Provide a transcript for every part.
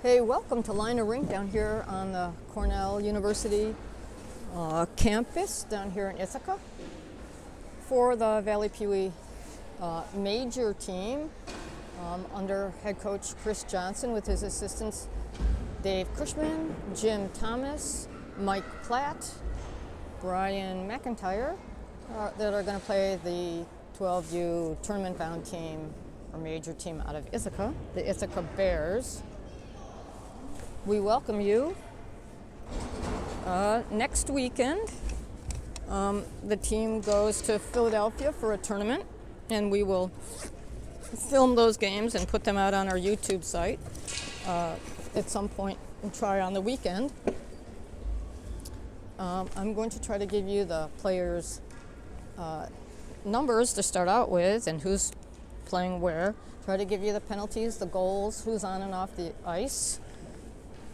Hey, welcome to Lynah Rink down here on the Cornell University campus down here in Ithaca for the Valley Peewee major team under head coach Chris Johnson with his assistants Dave Cushman, Jim Thomas, Mike Platt, Brian McIntyre that are going to play the 12U tournament-bound team or major team out of Ithaca, the Ithaca Bears. We welcome you. Next weekend, the team goes to Philadelphia for a tournament, and we will film those games and put them out on our YouTube site at some point and try on the weekend. I'm going to try to give you the players' numbers to start out with and who's playing where. Try to give you the penalties, the goals, who's on and off the ice.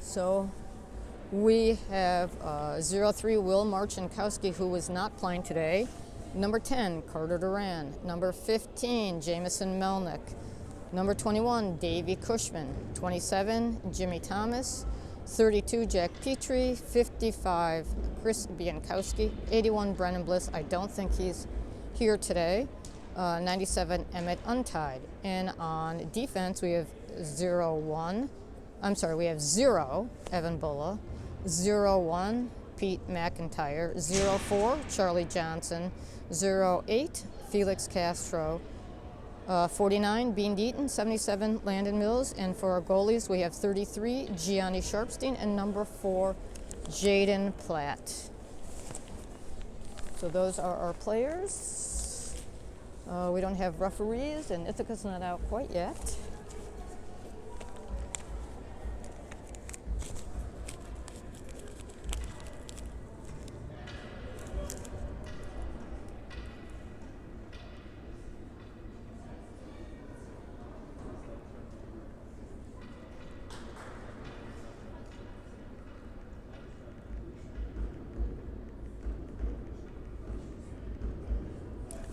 So we have 03 Will Marchinkowski, who was not playing today. Number 10, Carter Duran. Number 15, Jamison Melnick. Number 21, Davey Cushman. 27, Jimmy Thomas. 32, Jack Petrie. 55, Chris Biankowski. 81, Brennan Bliss. I don't think he's here today. 97, Emmett Untied. And on defense, we have 0, Evan Bulla, 01, Pete McIntyre, 04, Charlie Johnson, 08, Felix Castro, 49, Bean Deaton, 77, Landon Mills, and for our goalies, we have 33, Gianni Sharpstein, and number 4, Jaden Platt. So those are our players. We don't have referees, and Ithaca's not out quite yet.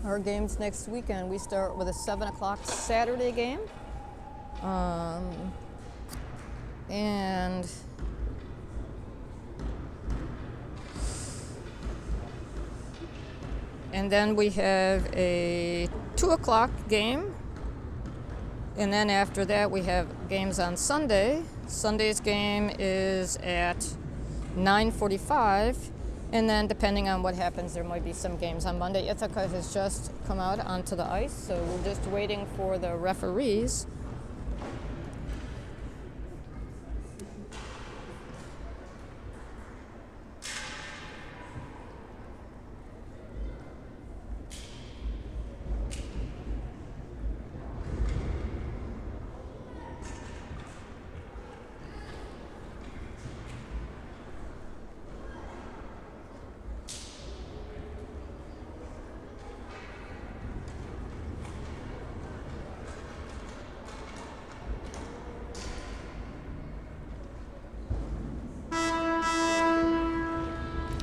Our games next weekend, we start with a 7 o'clock Saturday game. And then we have a 2 o'clock game. And then after that, we have games on Sunday. Sunday's game is at 9:45. And then depending on what happens, there might be some games on Monday. Ithaca has just come out onto the ice, so we're just waiting for the referees.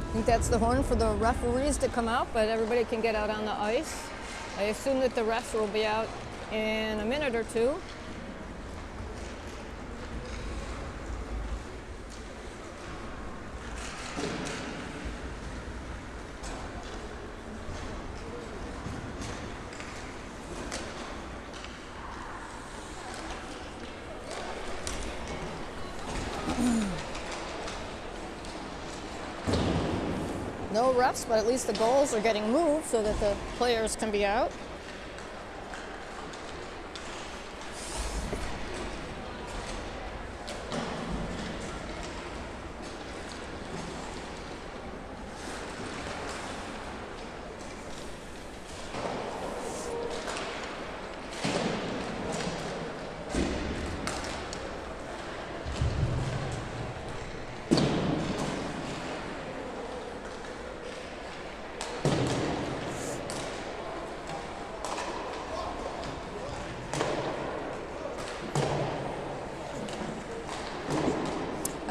I think that's the horn for the referees to come out, but everybody can get out on the ice. I assume that the refs will be out in a minute or two. No refs, but at least the goals are getting moved so that the players can be out.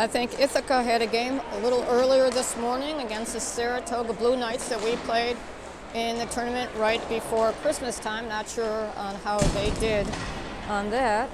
I think Ithaca had a game a little earlier this morning against the Saratoga Blue Knights that we played in the tournament right before Christmas time. Not sure on how they did on that.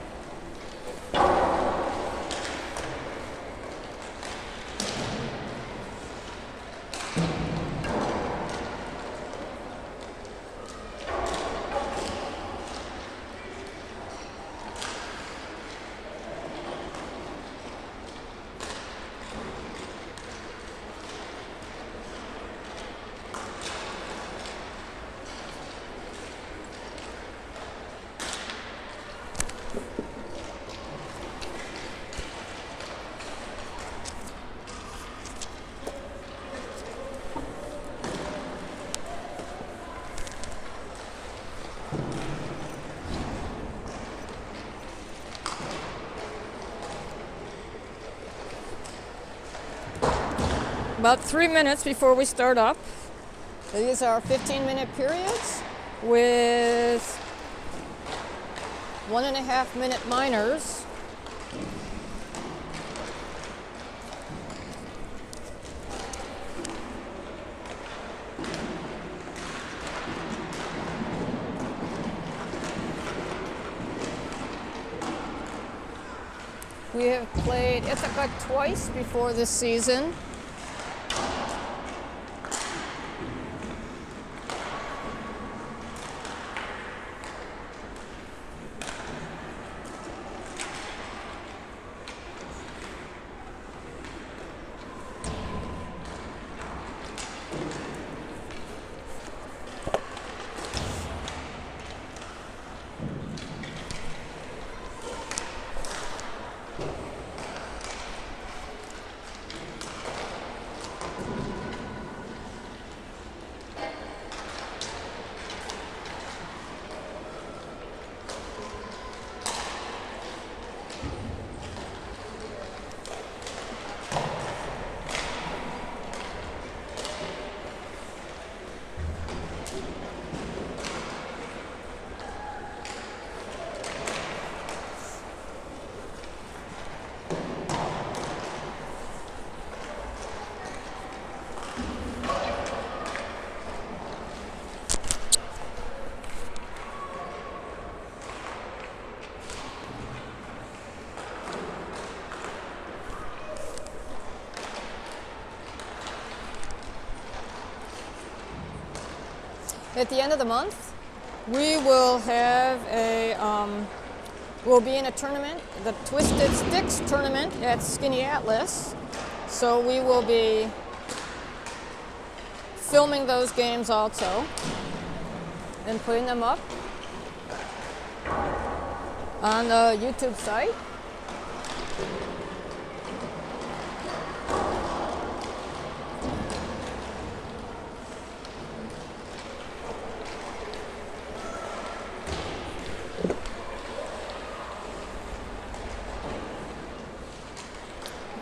about 3 minutes before we start up. These are 15-minute periods with 1.5-minute minors. We have played Ithaca twice before this season. At the end of the month, we will have we'll be in a tournament, the Twisted Sticks tournament at Skinny Atlas. So we will be filming those games also and putting them up on the YouTube site.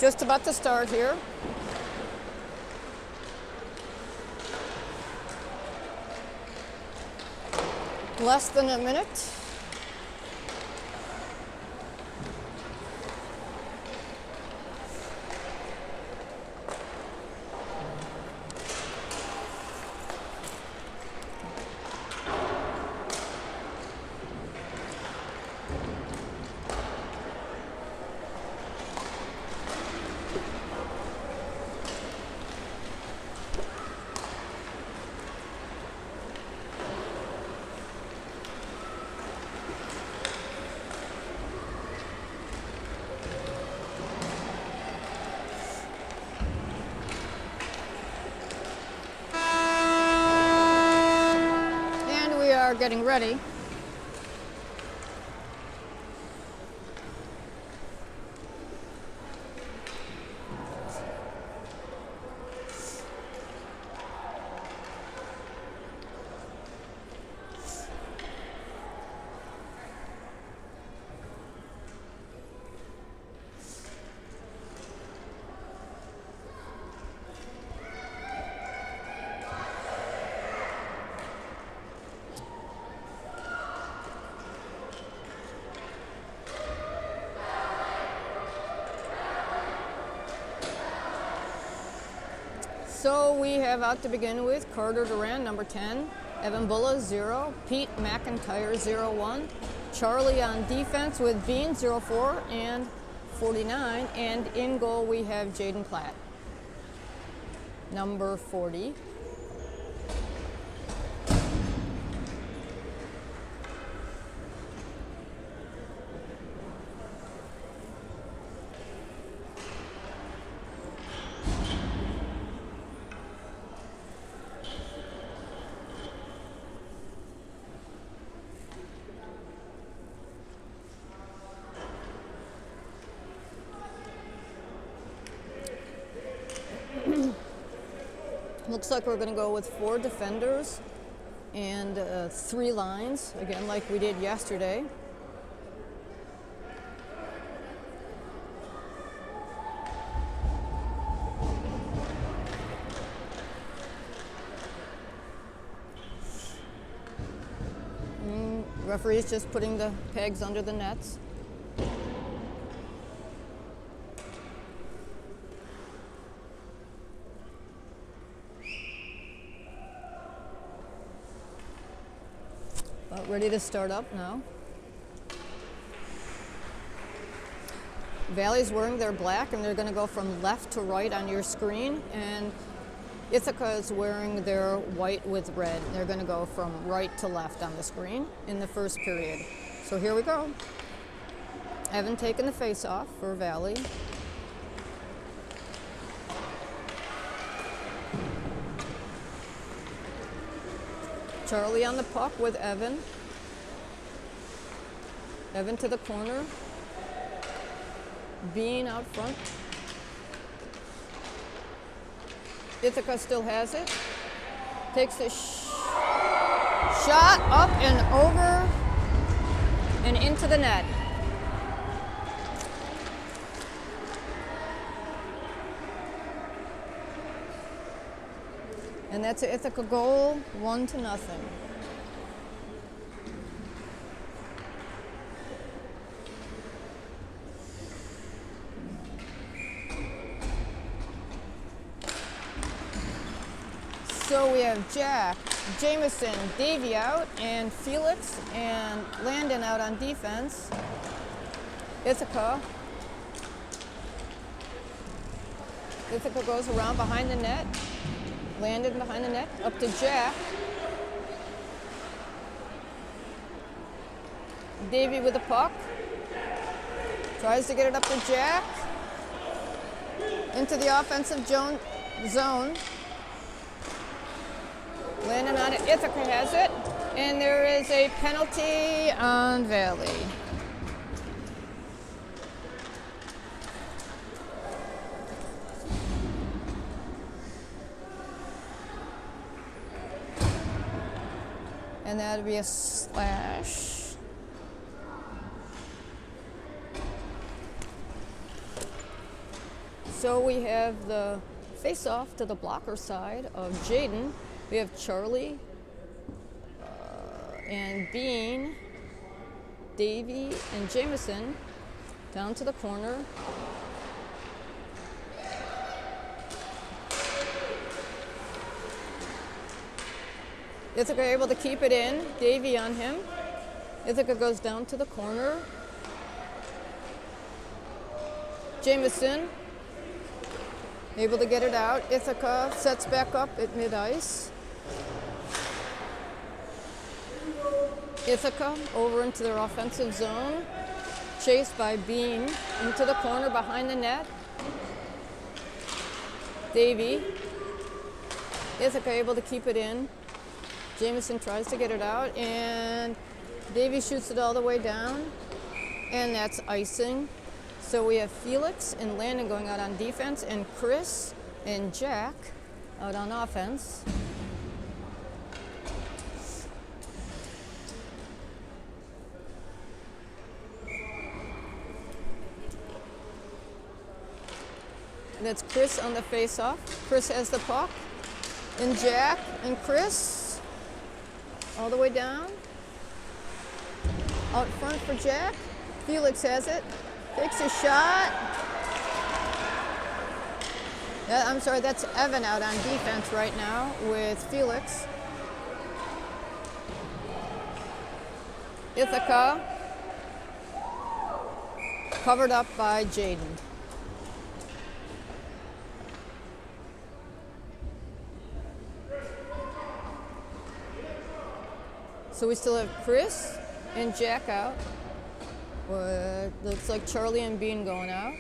Just about to start here. Less than a minute. Getting ready. So we have out to begin with Carter Duran, number 10, Evan Bulla, 0, Pete McIntyre, 0-1, Charlie on defense with Bean, 0-4 and 49, and in goal we have Jaden Platt, number 40. Looks like we're going to go with 4 defenders and 3 lines, again like we did yesterday. Referee's just putting the pegs under the nets. About ready to start up now. Valley's wearing their black, and they're going to go from left to right on your screen. And Ithaca is wearing their white with red. They're going to go from right to left on the screen in the first period. So here we go. Evan taking the face off for Valley. Charlie on the puck with Evan. Evan to the corner. Bean out front. Ithaca still has it. Takes the shot up and over and into the net. And that's an Ithaca goal, 1-0. So we have Jack, Jameson, Davey out, and Felix and Landon out on defense. Ithaca goes around behind the net. Landon behind the net, up to Jack. Davey with the puck. Tries to get it up to Jack. Into the offensive zone. Landon on it, Ithaca has it. And there is a penalty on Valley. And that'd be a slash. So we have the face-off to the blocker side of Jaden. We have Charlie and Bean, Davey and Jameson down to the corner. Ithaca able to keep it in. Davey on him. Ithaca goes down to the corner. Jameson able to get it out. Ithaca sets back up at mid-ice. Ithaca over into their offensive zone. Chased by Bean into the corner behind the net. Davey. Ithaca able to keep it in. Jameson tries to get it out, and Davey shoots it all the way down, and that's icing. So we have Felix and Landon going out on defense, and Chris and Jack out on offense. And that's Chris on the face-off. Chris has the puck, and Jack and Chris all the way down. Out front for Jack. Felix has it. Takes a shot. I'm sorry, that's Evan out on defense right now with Felix. Ithaca covered up by Jaden. So we still have Chris and Jack out. Looks like Charlie and Bean going out.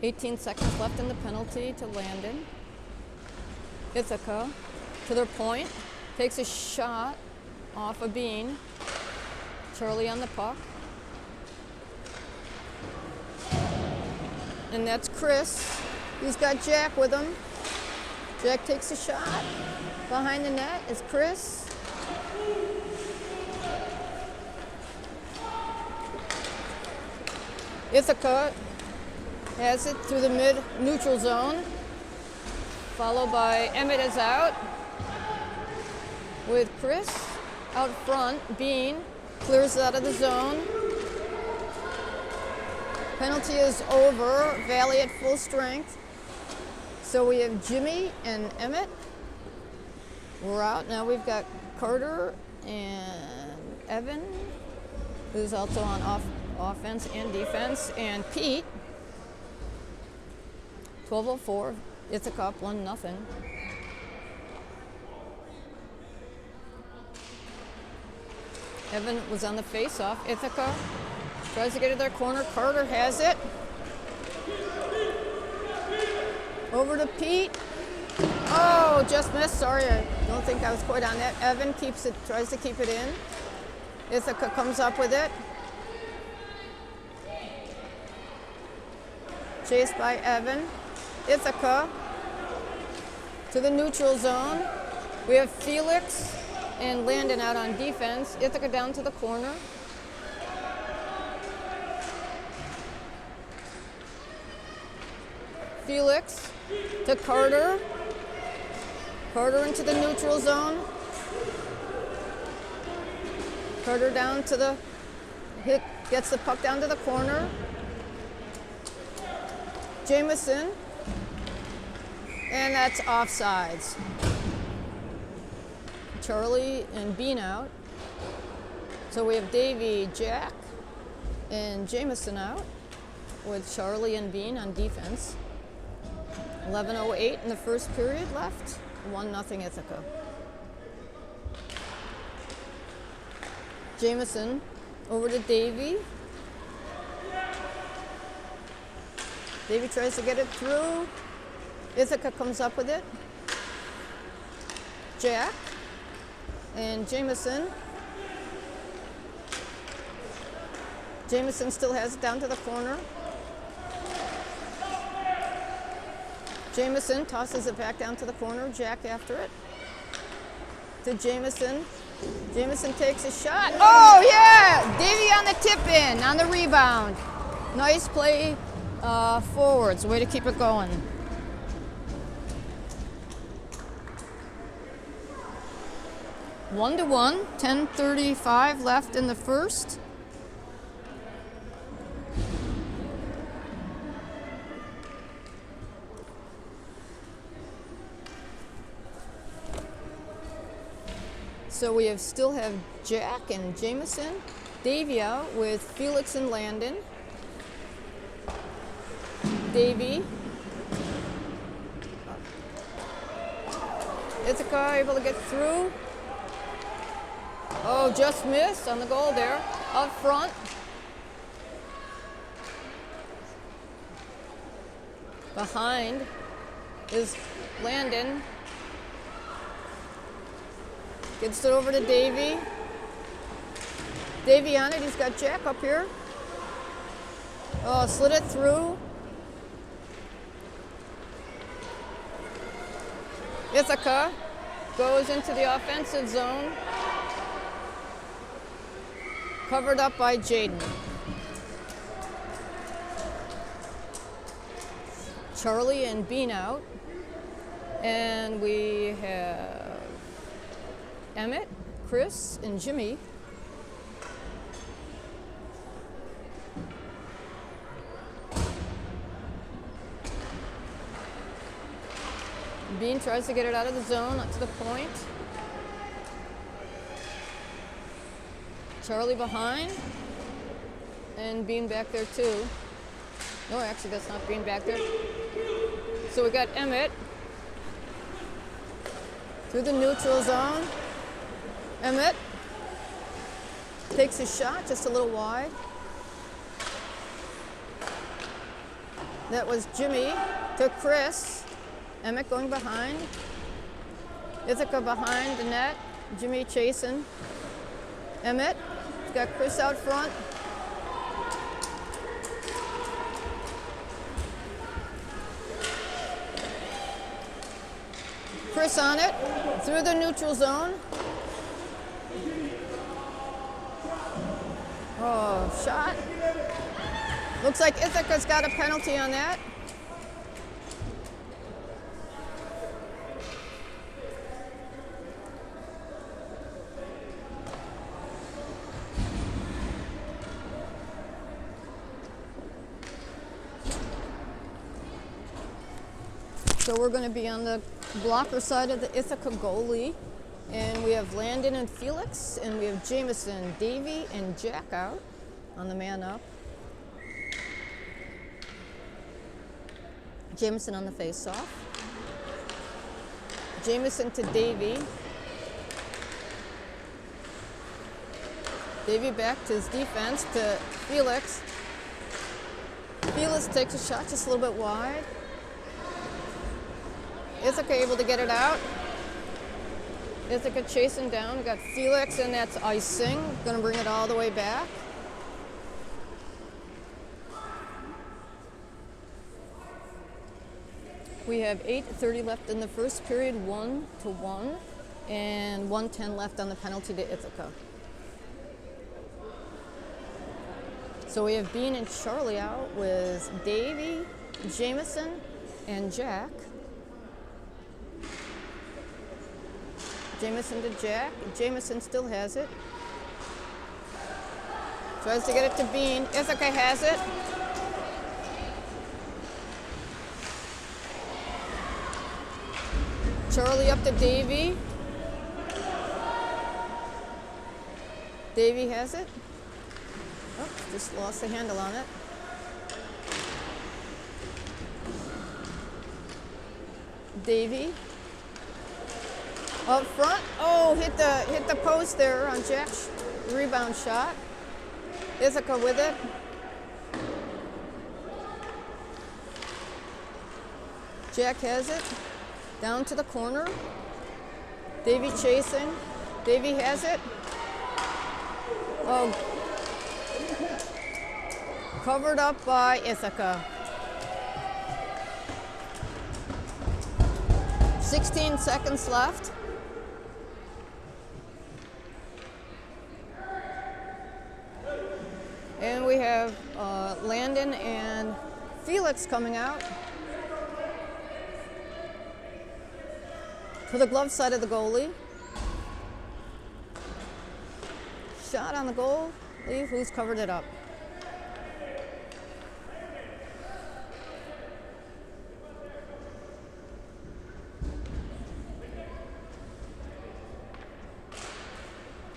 18 seconds left in the penalty to Landon. Ithaca to their point. Takes a shot off of Bean. Charlie on the puck. And that's Chris. He's got Jack with him. Jack takes a shot. Behind the net is Chris. Ithaca has it through the mid-neutral zone. Followed by Emmett is out. with Chris out front. Bean clears out of the zone. Penalty is over. Valley at full strength. So we have Jimmy and Emmett. We're out. Now we've got Carter and Evan, who's also on offense and defense, and Pete. 12:04. Ithaca up 1-0. Evan was on the face-off. Ithaca tries to get to their corner. Carter has it. Over to Pete. Oh, just missed. Sorry, I don't think I was quite on that. Evan keeps it, tries to keep it in. Ithaca comes up with it. Chased by Evan. Ithaca to the neutral zone. We have Felix and Landon out on defense. Ithaca down to the corner. Felix to Carter. Carter into the neutral zone. Carter down to the hit, gets the puck down to the corner. Jamison. And that's offsides. Charlie and Bean out. So we have Davey, Jack, and Jamison out with Charlie and Bean on defense. 11:08 in the first period left. 1-0 Ithaca. Jamison over to Davey. Davey tries to get it through. Ithaca comes up with it. Jack and Jamison. Jamison still has it down to the corner. Jamison tosses it back down to the corner. Jack after it. To Jamison. Jamison takes a shot. Oh, yeah! Davey on the tip-in, on the rebound. Nice play forwards. Way to keep it going. One to one. 10:35 left in the first. So we still have Jack and Jamison. Davey out with Felix and Landon. Davey. Ithaca able to get through. Oh, just missed on the goal there. Up front. Behind is Landon. Gets it over to Davey. Davey on it. He's got Jack up here. Oh, slid it through. Ithaca goes into the offensive zone. Covered up by Jaden. Charlie and Bean out. And we have Emmett, Chris, and Jimmy. Bean tries to get it out of the zone, up to the point. Charlie behind. And Bean back there too. No, actually that's not Bean back there. So we got Emmett through the neutral zone. Emmett takes a shot just a little wide. That was Jimmy to Chris. Emmett going behind. Ithaca behind the net. Jimmy chasing. Emmett. He's got Chris out front. Chris on it. Through the neutral zone. Oh, shot. Looks like Ithaca's got a penalty on that. So we're going to be on the blocker side of the Ithaca goalie. And we have Landon and Felix, and we have Jameson, Davey, and Jack out on the man up. Jameson on the face-off. Jameson to Davey. Davey back to his defense to Felix. Felix takes a shot just a little bit wide. Ithaca able to get it out. Ithaca chasing down. We got Felix, and that's icing. Going to bring it all the way back. We have 8:30 left in the first period, 1-1, and 1:10 left on the penalty to Ithaca. So we have Bean and Charlie out with Davey, Jameson, and Jack. Jameson to Jack. Jameson still has it. Tries to get it to Bean. Ithaca has it. Charlie up to Davey. Davey has it. Oh, just lost the handle on it. Davey. Up front. Oh, hit the post there on Jack's rebound shot. Ithaca with it. Jack has it. Down to the corner. Davey chasing. Davey has it. Oh. Covered up by Ithaca. 16 seconds left. And we have Landon and Felix coming out. To the glove side of the goalie. Shot on the goal. Who's covered it up?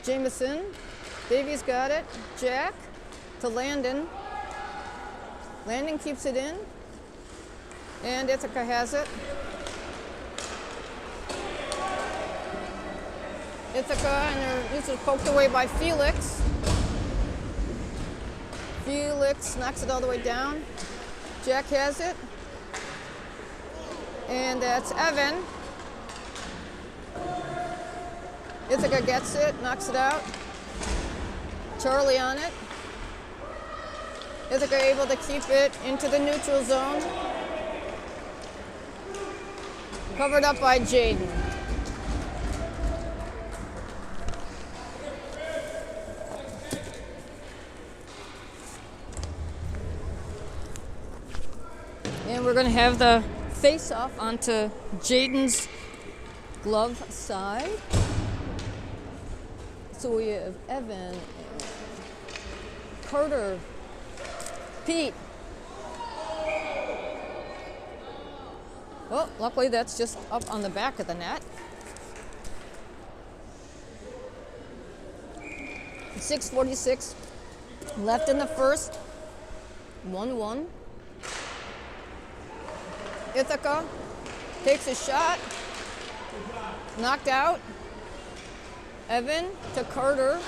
Jameson. Davey's got it. Jack to Landon. Landon keeps it in. And Ithaca has it. Ithaca, and this is poked away by Felix. Felix knocks it all the way down. Jack has it. And that's Evan. Ithaca gets it, knocks it out. Charlie on it. Ithaca able to keep it into the neutral zone. Covered up by Jaden. And we're going to have the face-off onto Jaden's glove side. So we have Evan, and Carter, Pete. Oh, luckily that's just up on the back of the net. 6:46 left in the first. 1-1. Ithaca takes a shot. Knocked out. Evan to Carter.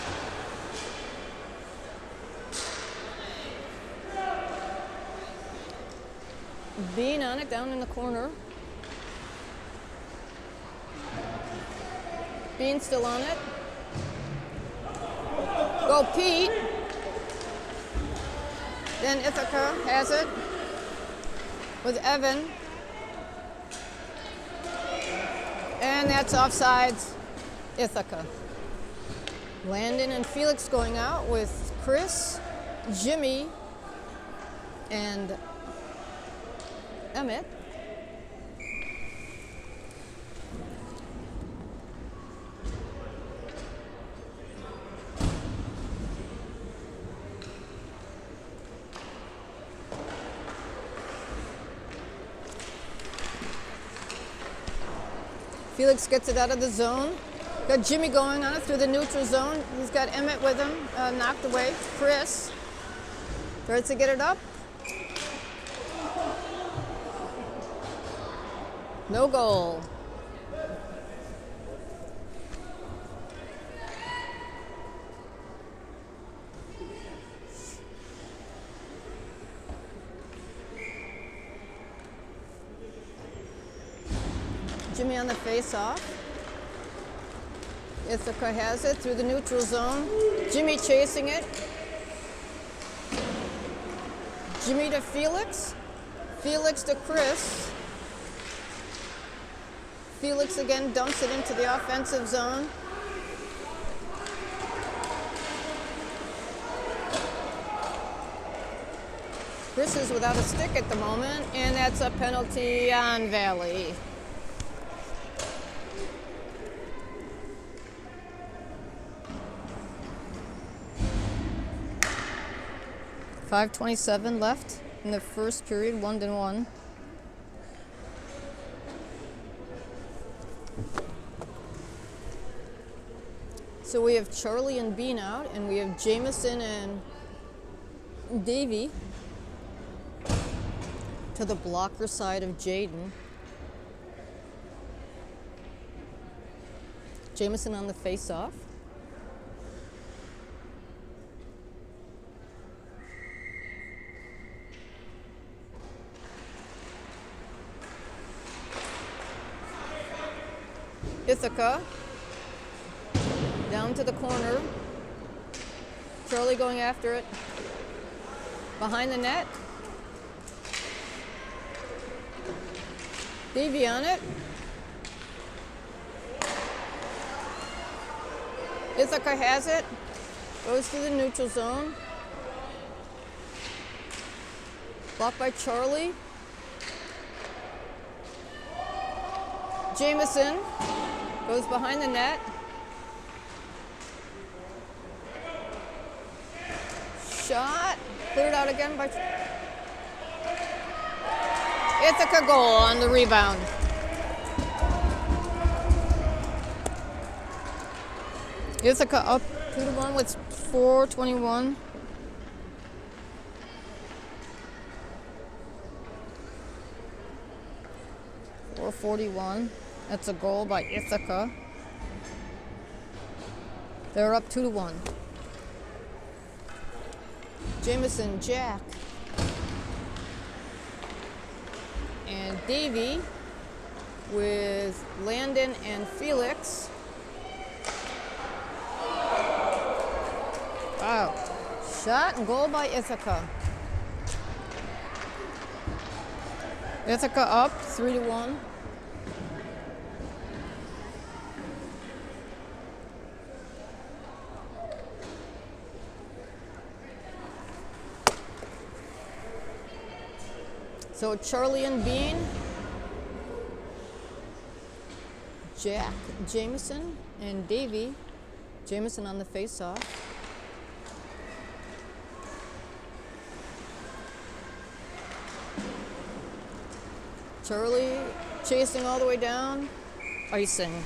Bean on it down in the corner. Bean still on it. Go Pete. Then Ithaca has it with Evan. And that's offsides, Ithaca. Landon and Felix going out with Chris, Jimmy, and Emmett. Felix gets it out of the zone. Got Jimmy going on it through the neutral zone. He's got Emmett with him, knocked away. Chris tries to get it up. No goal. Jimmy on the face-off. Ithaca has it through the neutral zone. Jimmy chasing it. Jimmy to Felix. Felix to Chris. Felix again dumps it into the offensive zone. Chris is without a stick at the moment, and that's a penalty on Valley. .5:27 left in the first period, 1-1. So we have Charlie and Bean out, and we have Jameson and Davey to the blocker side of Jaden. Jameson on the face-off. Ithaca down to the corner. Charlie going after it. Behind the net. Davey on it. Ithaca has it. Goes to the neutral zone. Blocked by Charlie. Jameson goes behind the net. Shot. Cleared out again by Ithaca. Goal on the rebound. Ithaca up 2-1 with 4:21. .41. That's a goal by Ithaca. They're up 2-1. Jameson, Jack, and Davey with Landon and Felix. Wow. Shot and goal by Ithaca. Ithaca up 3-1. So Charlie and Bean, Jack, Jameson, and Davey. Jameson on the face-off. Charlie chasing all the way down, icing.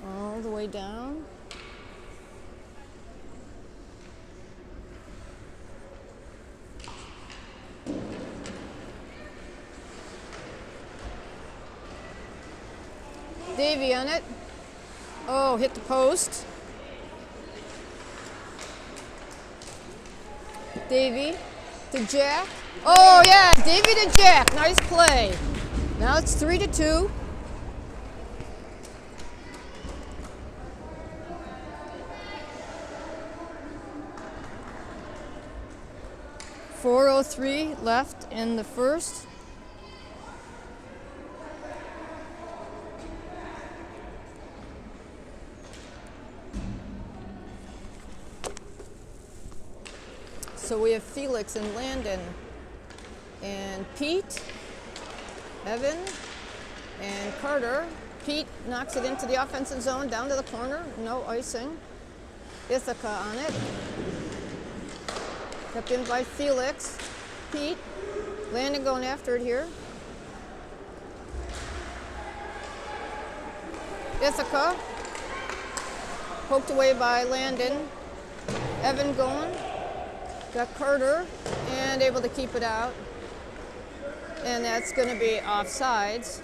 All the way down. Davey on it. Oh, hit the post. Davey to Jack. Oh yeah, Davey to Jack. Nice play. Now it's 3-2. .403 left in the first. So we have Felix and Landon and Pete, Evan, And Carter. Pete knocks it into the offensive zone, down to the corner, no icing. Ithaca on it. Kept in by Felix. Pete. Landon going after it here. Ithaca. Poked away by Landon. Evan going. Got Carter and able to keep it out. And that's going to be offsides.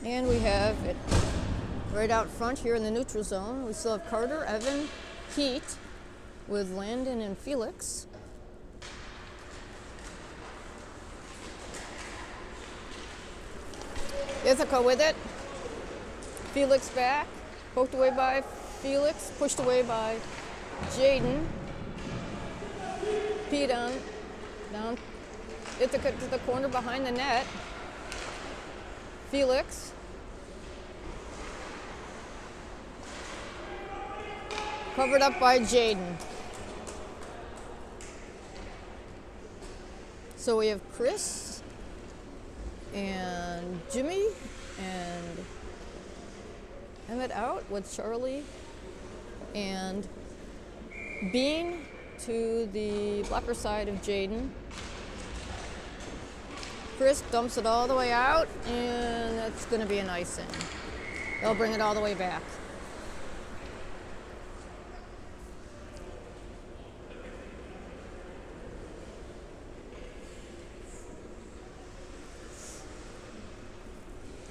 And we have it right out front here in the neutral zone. We still have Carter, Evan, Pete with Landon and Felix. Ithaca with it. Felix back. Poked away by Felix. Pushed away by Jaden. Pete on. Down. Ithaca to the corner behind the net. Felix. Covered up by Jaden. So we have Chris and Jimmy and Emmett out with Charlie and Bean to the blocker side of Jaden. Chris dumps it all the way out, and that's going to be an icing. They'll bring it all the way back.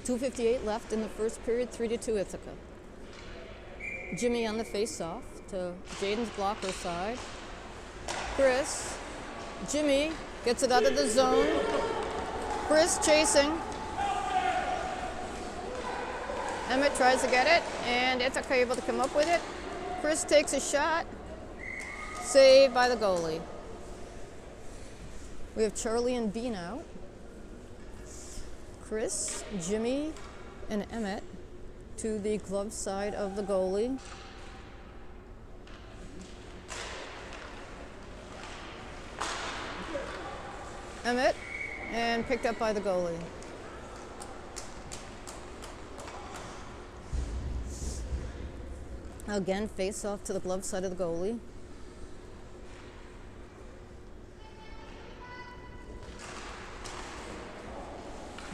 .258 left in the first period, 3-2 Ithaca. Jimmy on the face-off to Jaden's blocker side. Chris, Jimmy gets it out of the zone. Chris chasing. Emmett tries to get it, and Ithaca able to come up with it. Chris takes a shot. Saved by the goalie. We have Charlie and Bean out. Chris, Jimmy, and Emmett to the glove side of the goalie. Emmett, and picked up by the goalie. Again, face off to the glove side of the goalie.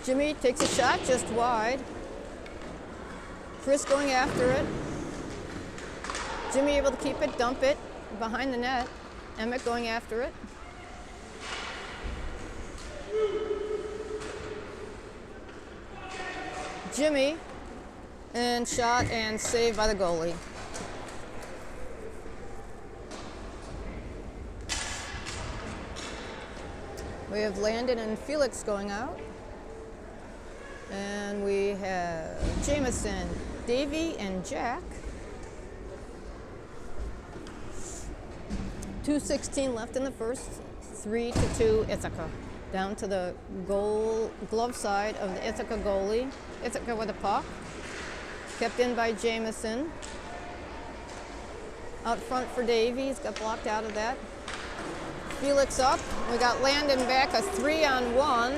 Jimmy takes a shot just wide. Chris going after it. Jimmy able to keep it, dump it behind the net. Emmett going after it. Jimmy, and shot and saved by the goalie. We have Landon and Felix going out. And we have Jameson, Davey, and Jack. 2:16 left in the first, 3-2 Ithaca. Down to the glove side of the Ithaca goalie. Ithaca with a puck. Kept in by Jameson. Out front for Davey. He's got blocked out of that. Felix up. We got Landon back, a 3-on-1.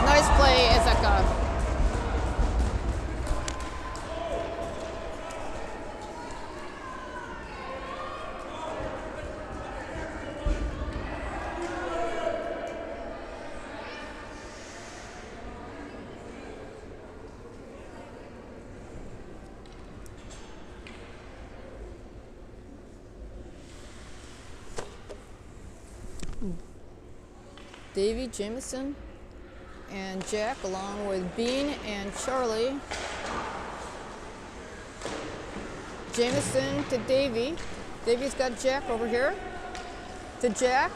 Nice play, Ithaca. Davey, Jameson, and Jack, along with Bean and Charlie. Jameson to Davey. Davey's got Jack over here. To Jack.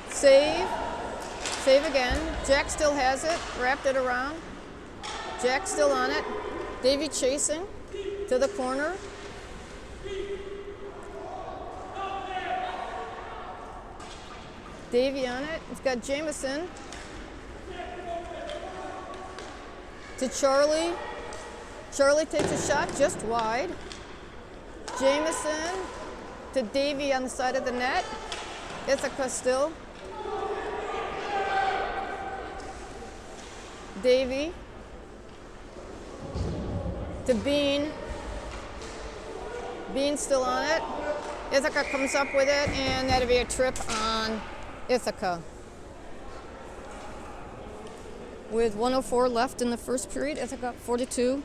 Save. Save again. Jack still has it. Wrapped it around. Jack still on it. Davey chasing to the corner. Davey on it. It's got Jameson. to Charlie. Charlie takes a shot just wide. Jameson to Davy on the side of the net. Ithaca still. Davy to Bean. Bean still on it. Ithaca comes up with it, and that'll be a trip on Ithaca. With 1:04 left in the first period, Ithaca 42.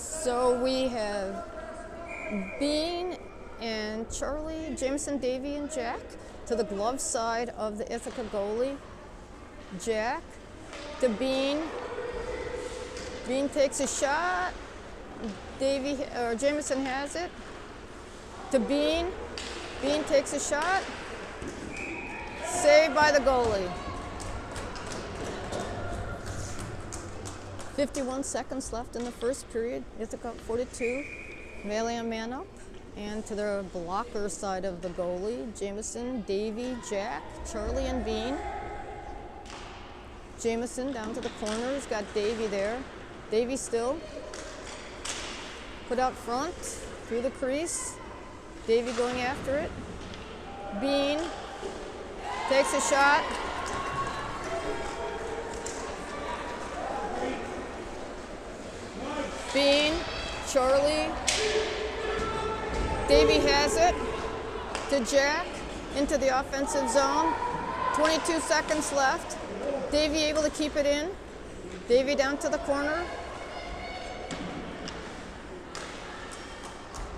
So we have Bean and Charlie, Jameson, Davy, and Jack to the glove side of the Ithaca goalie. Jack to Bean. Bean takes a shot. Jameson has it. To Bean. Bean takes a shot. Saved by the goalie. 51 seconds left in the first period. Ithaca 42. Valley a man up. And to the blocker side of the goalie, Jameson, Davy, Jack, Charlie, and Bean. Jameson down to the corner. He's got Davy there. Davy still. Put out front, through the crease. Davy going after it. Bean takes a shot. Bean, Charlie. Davy has it to Jack into the offensive zone. 22 seconds left. Davy able to keep it in. Davy down to the corner.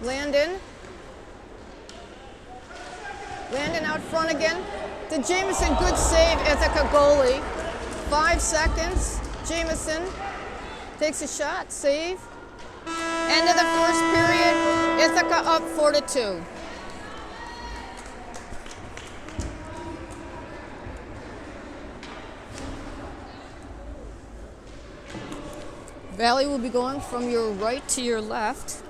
Landon out front again. To Jameson, good save, Ithaca goalie. 5 seconds. Jameson takes a shot, save. End of the first period, Ithaca up 4-2. Valley will be going from your right to your left.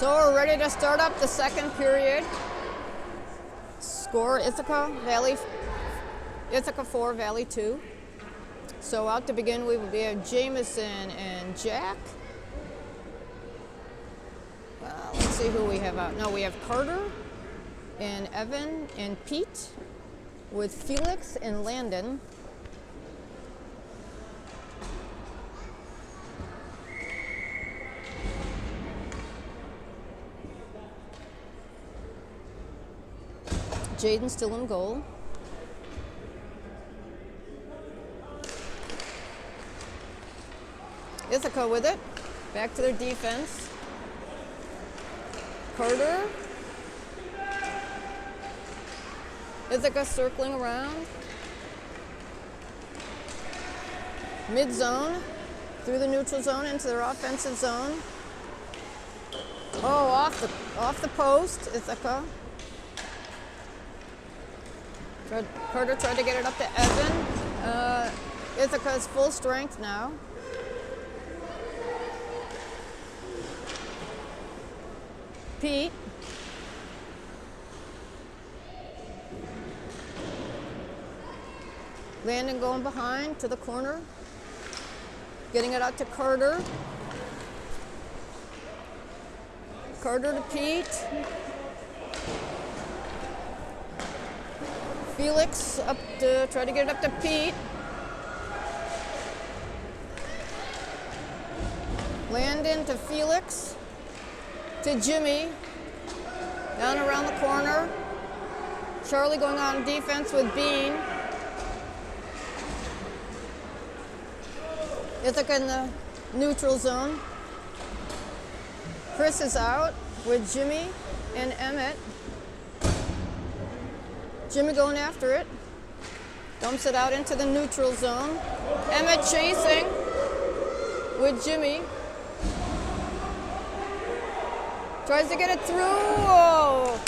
So we're ready to start up the second period. Score Ithaca 4, Valley 2. So out to begin we will be Jameson and Jack. Let's see who we have out. No, we have Carter and Evan and Pete with Felix and Landon. Jaden still in goal. Ithaca with it. Back to their defense. Carter. Ithaca circling around. Mid-zone. Through the neutral zone into their offensive zone. Oh, off the post, Ithaca. Carter tried to get it up to Evan. Ithaca's full strength now. Pete. Landon going behind to the corner. Getting it out to Carter. Carter to Pete. Felix up to try to get it up to Pete. Landon to Felix, to Jimmy, down around the corner. Charlie going on defense with Bean. Ithaca in the neutral zone. Chris is out with Jimmy and Emmett. Jimmy going after it. Dumps it out into the neutral zone. Emmett chasing with Jimmy. Tries to get it through. Oh.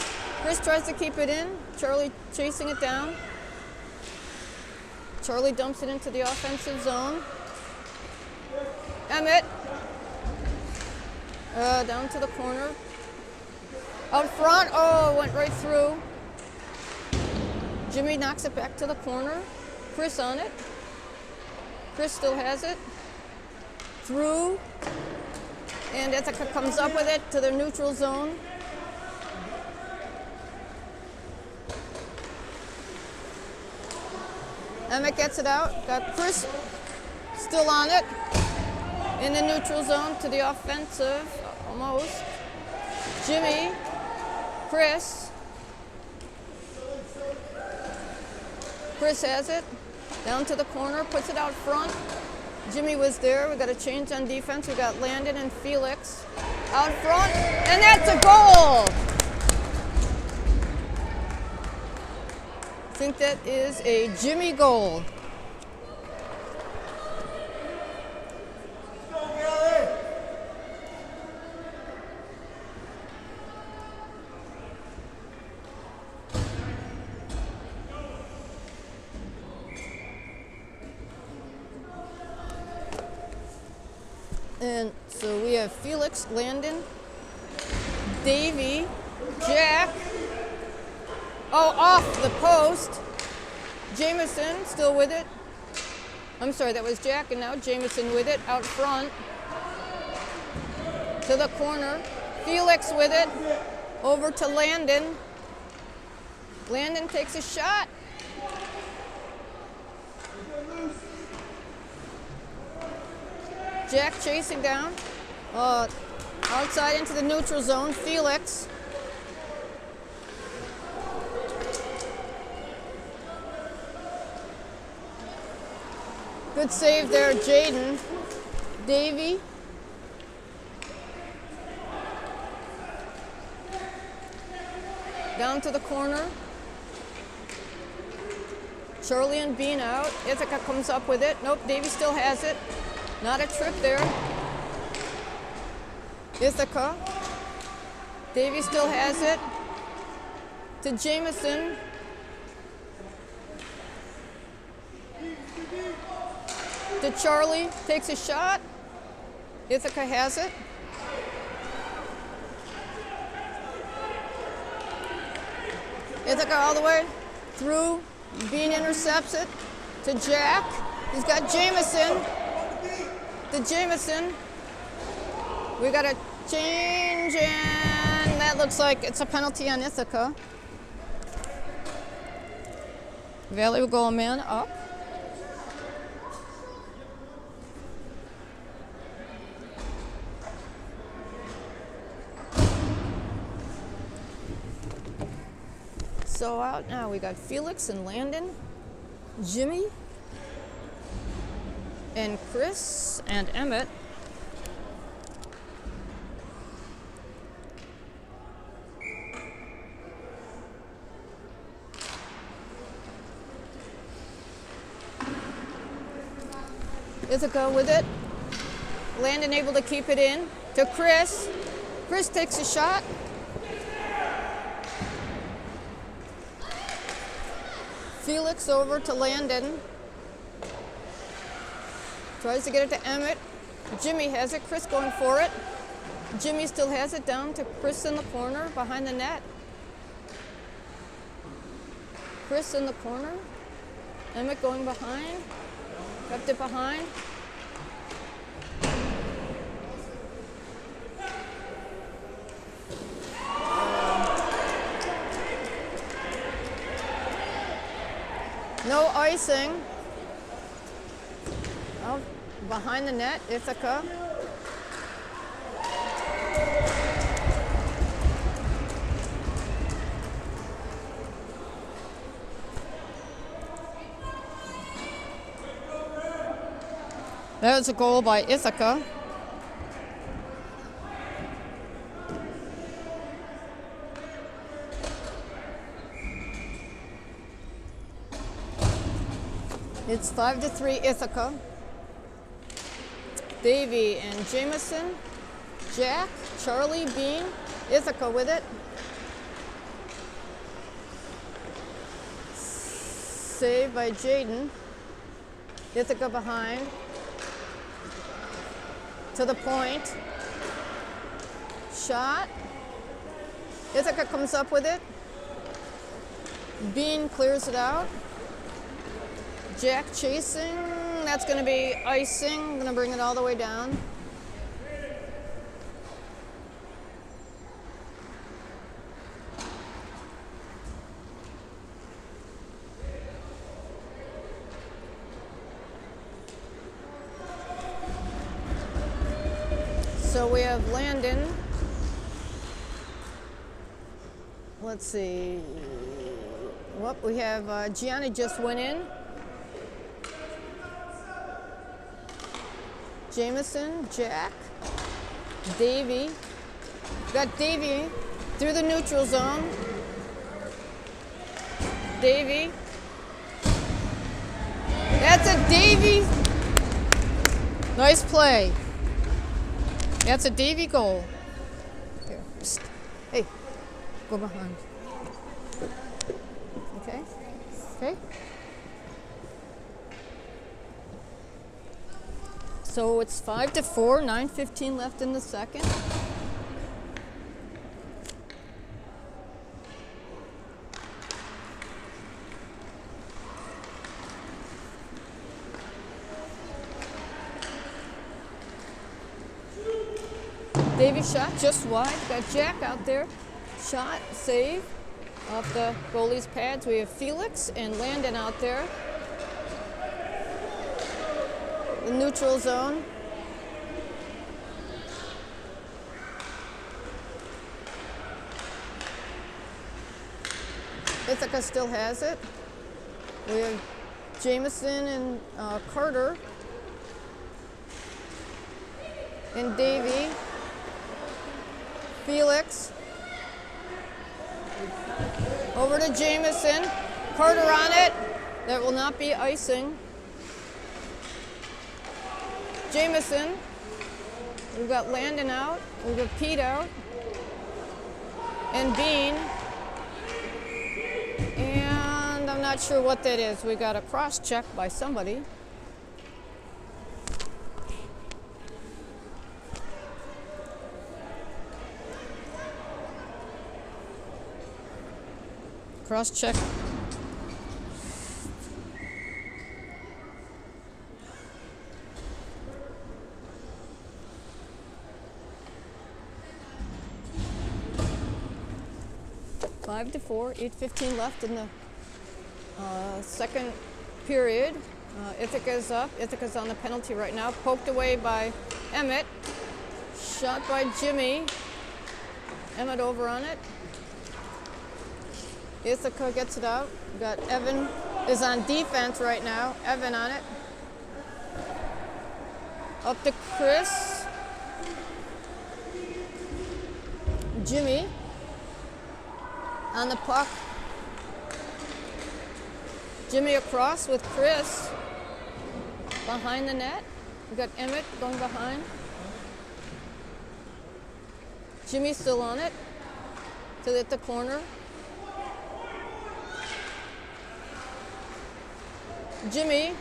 Chris tries to keep it in. Charlie chasing it down. Charlie dumps it into the offensive zone. Emmett. Down to the corner. Out front. Oh, went right through. Jimmy knocks it back to the corner. Chris on it. Chris still has it. Through. And Ithaca comes up with it to their neutral zone. Emmett gets it out. Got Chris still on it. In the neutral zone to the offensive, almost. Jimmy, Chris. Chris has it. Down to the corner, puts it out front. Jimmy was there. We got a change on defense. We got Landon and Felix out front, and that's a goal. I think that is a Jimmy goal. And so we have Felix, Landon, Davey, Jack. Oh, off the post. Jameson still with it. I'm sorry, that was Jack, and now Jameson with it out front. To the corner. Felix with it. Over to Landon. Landon takes a shot. Jack chasing down. Outside into the neutral zone. Felix. Good save there, Jaden. Davey. Down to the corner. Charlie and Bean out. Ithaca comes up with it. Nope, Davey still has it. Not a trip there. Ithaca. Davey still has it. To Jameson. To Charlie. Takes a shot. Ithaca has it. Ithaca all the way through. Bean intercepts it. To Jack. He's got Jameson. To Jameson. We got a change, and that looks like it's a penalty on Ithaca. Valley will go a man up. So out now, we got Felix and Landon, Jimmy, and Chris and Emmett. Ithaca with it. Landon able to keep it in to Chris. Chris takes a shot. Felix over to Landon. Tries to get it to Emmett. Jimmy has it. Chris going for it. Jimmy still has it down to Chris in the corner behind the net. Chris in the corner. Emmett going behind. Kept it behind. No icing. Out behind the net, Ithaca. That was a goal by Ithaca. It's 5-3 Ithaca. Davy and Jameson, Jack, Charlie, Bean, Ithaca with it. Save by Jaden. Ithaca behind. To the point. Shot. Ithaca comes up with it. Bean clears it out. Jack chasing. That's going to be icing. Going to bring it all the way down. So we have Landon. Let's see. Well, we have Gianni just went in. Jameson, Jack, Davy. Got Davy through the neutral zone. Davy. That's a Davy. Nice play. That's a Davy goal. Here. Hey, go behind. Okay? Okay? So it's 5-4, 9:15 left in the second. Davy shot just wide. Got Jack out there. Shot, save off the goalie's pads. We have Felix and Landon out there. The neutral zone. Ithaca still has it. We have Jameson and Carter. And Davy. Felix. Over to Jameson. Carter on it. That will not be icing. Jameson. We've got Landon out. We've got Pete out. And Bean. And I'm not sure what that is. We got a cross check by somebody. Cross check. Five to 4, 8:15 left in the second period. Ithaca's up. Ithaca's on the penalty right now. Poked away by Emmett. Shot by Jimmy. Emmett over on it. Ithaca gets it out. We got Evan is on defense right now. Evan on it. Up to Chris. Jimmy on the puck. Jimmy across with Chris behind the net. We got Emmett going behind. Jimmy still on it to hit the corner. Jimmy.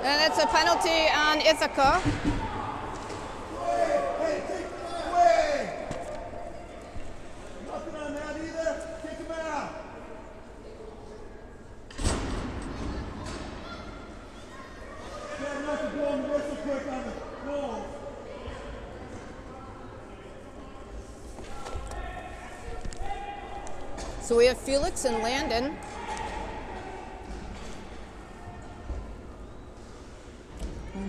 And it's a penalty on Ithaca. Hey, take him away! Nothing on that either. Take him out. Try not to blow him real quick on the goal. So we have Felix and Landon.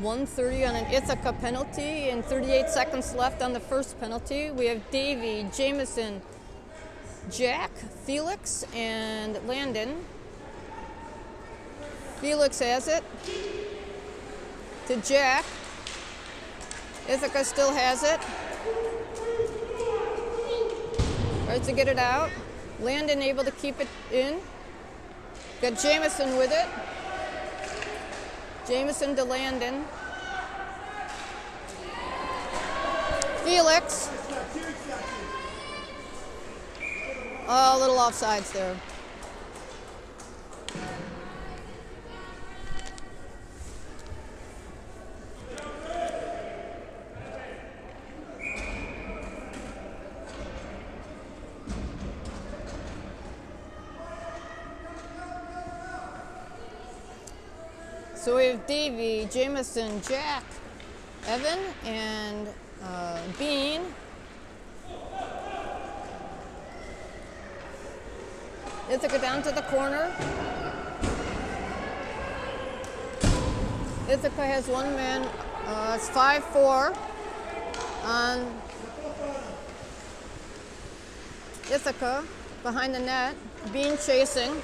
.130 on an Ithaca penalty and 38 seconds left on the first penalty. We have Davy, Jameson, Jack, Felix, and Landon. Felix has it. to Jack. Ithaca still has it. Tries to get it out. Landon able to keep it in. Got Jameson with it. Jameson to Landon. Felix. Oh, a little offsides there. So we have Davey, Jameson, Jack, Evan, and Bean. Ithaca down to the corner. Ithaca has one man. It's 5-4 on Ithaca behind the net. Bean chasing.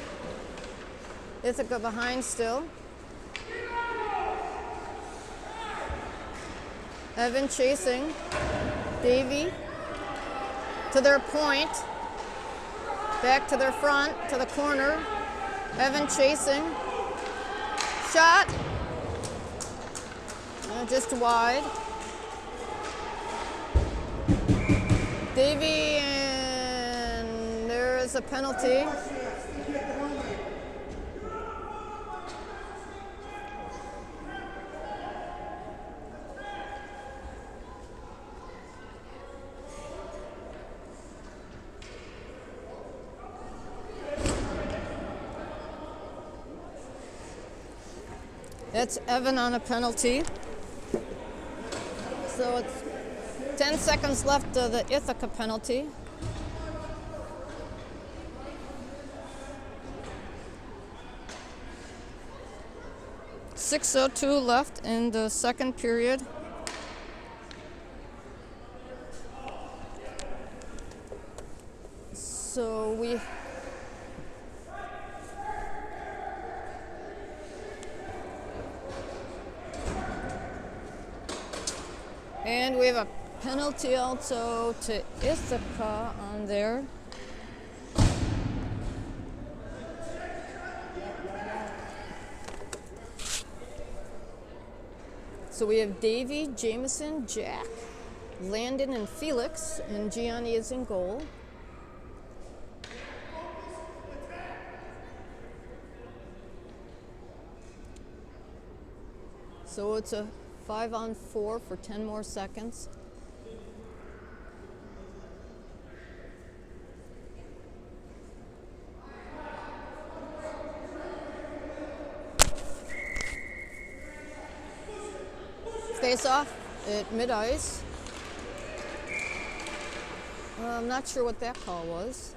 Ithaca behind still. Evan chasing. Davey to their point. Back to their front, to the corner. Evan chasing. Shot. Just wide. Davey, and there is a penalty. That's Evan on a penalty. So it's 10 seconds left of the Ithaca penalty. .6:02 left in the second period. So we have a penalty also to Ithaca on there. So we have Davey, Jameson, Jack, Landon, and Felix, and Gianni is in goal. So it's a 5-on-4 for 10 more seconds. Face off at mid-ice. I'm not sure what that call was.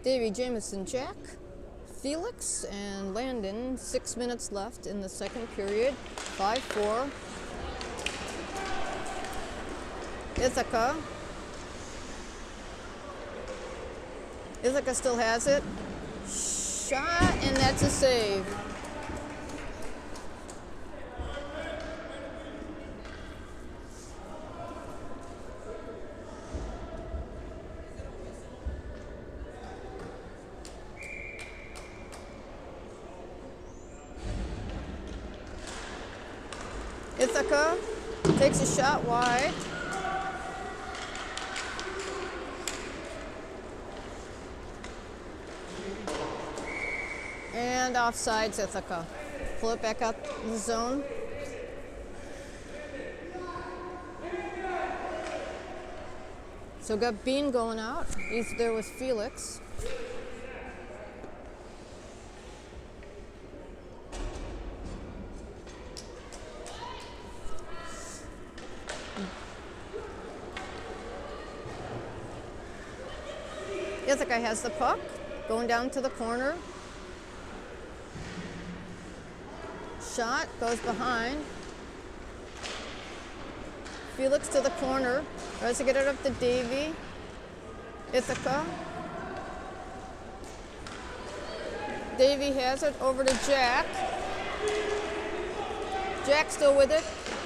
Davey, Jameson, Jack, Felix, and Landon. 6 minutes left in the second period. 5-4. Ithaca. Ithaca still has it. Shot, and that's a save. Ithaca takes a shot wide. And offsides Ithaca. Pull it back out the zone. So got Bean going out. He's there with Felix. Ithaca has the puck, going down to the corner. Shot, goes behind. Felix to the corner, tries to get it up to Davy. Ithaca. Davy has it over to Jack. Jack still with it,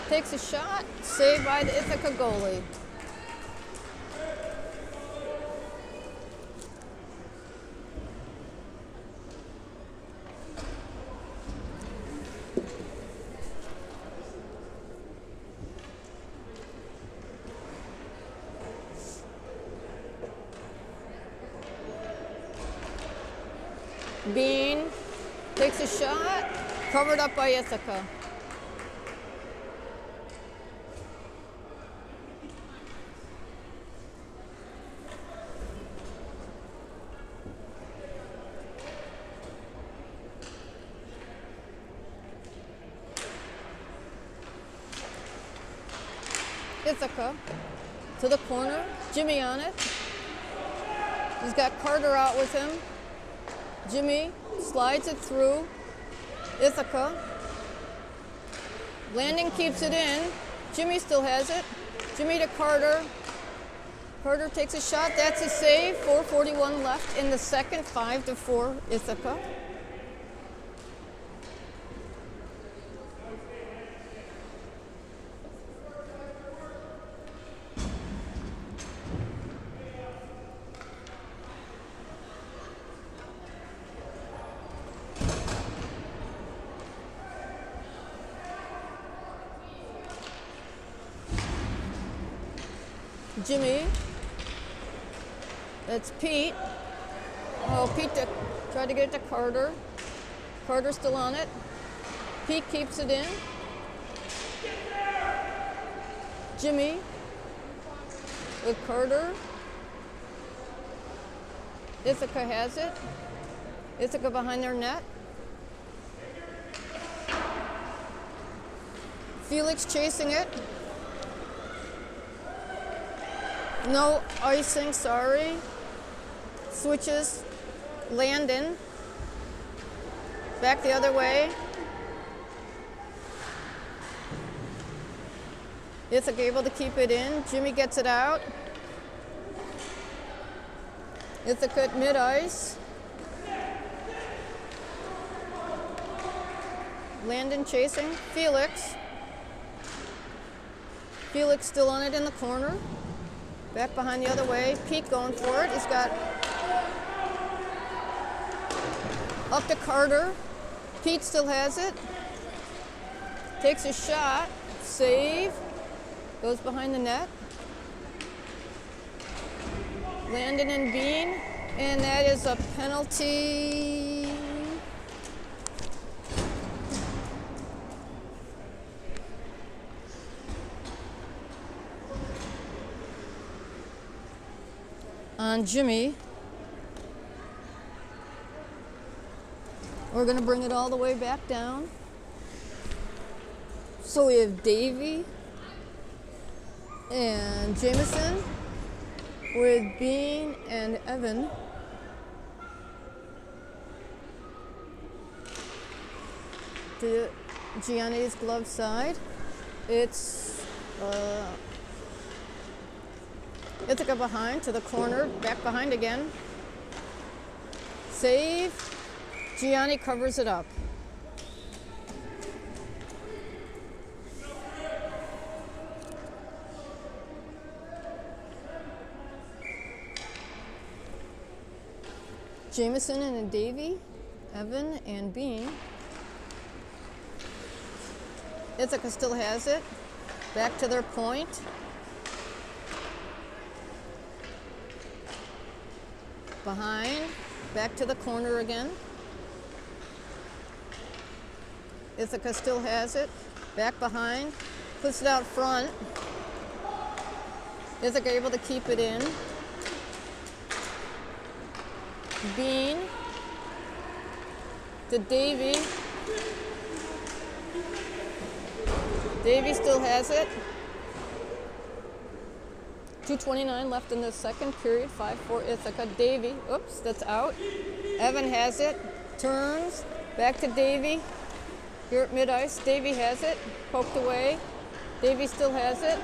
takes a shot, saved by the Ithaca goalie. Bean takes a shot, covered up by Ithaca. Ithaca to the corner, Jimmy on it. He's got Carter out with him. Jimmy slides it through. Ithaca. Landon keeps it in. Jimmy still has it. Jimmy to Carter. Carter takes a shot. That's a save. 4:41 left in the second. 5-4 Ithaca. Jimmy. That's Pete. Oh, Pete tried to get it to Carter. Carter's still on it. Pete keeps it in. Jimmy with Carter. Ithaca has it. Ithaca behind their net. Felix chasing it. No icing, sorry. Switches. Landon. Back the other way. Ithaca able to keep it in. Jimmy gets it out. Ithaca at mid-ice. Landon chasing. Felix. Felix still on it in the corner. Back behind the other way. Pete going for it. He's got up to Carter. Pete still has it. Takes a shot. Save. Goes behind the net. Landon and Bean. And that is a penalty. On Jimmy. We're going to bring it all the way back down. So we have Davy and Jameson with Bean and Evan. To Gianni's glove side. It's Ithaca behind to the corner, back behind again. Save. Gianni covers it up. Jameson and Davy, Evan and Bean. Ithaca still has it. Back to their point. Behind, back to the corner again. Ithaca still has it. Back behind. Puts it out front. Ithaca able to keep it in. Bean to Davy. Davy still has it. 2:29 left in the second period. 5-4 Ithaca. Davy, oops, that's out. Evan has it. Turns. Back to Davy. Here at mid-ice. Davy has it. Poked away. Davy still has it.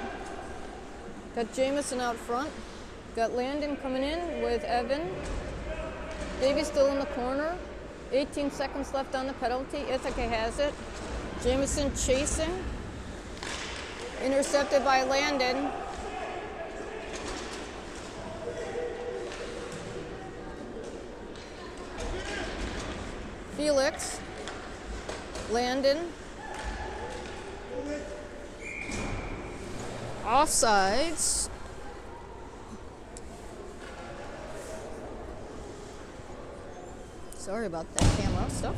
Got Jamison out front. Got Landon coming in with Evan. Davy still in the corner. 18 seconds left on the penalty. Ithaca has it. Jamison chasing. Intercepted by Landon. Felix. Landon. Offsides. Sorry about that camera stuff.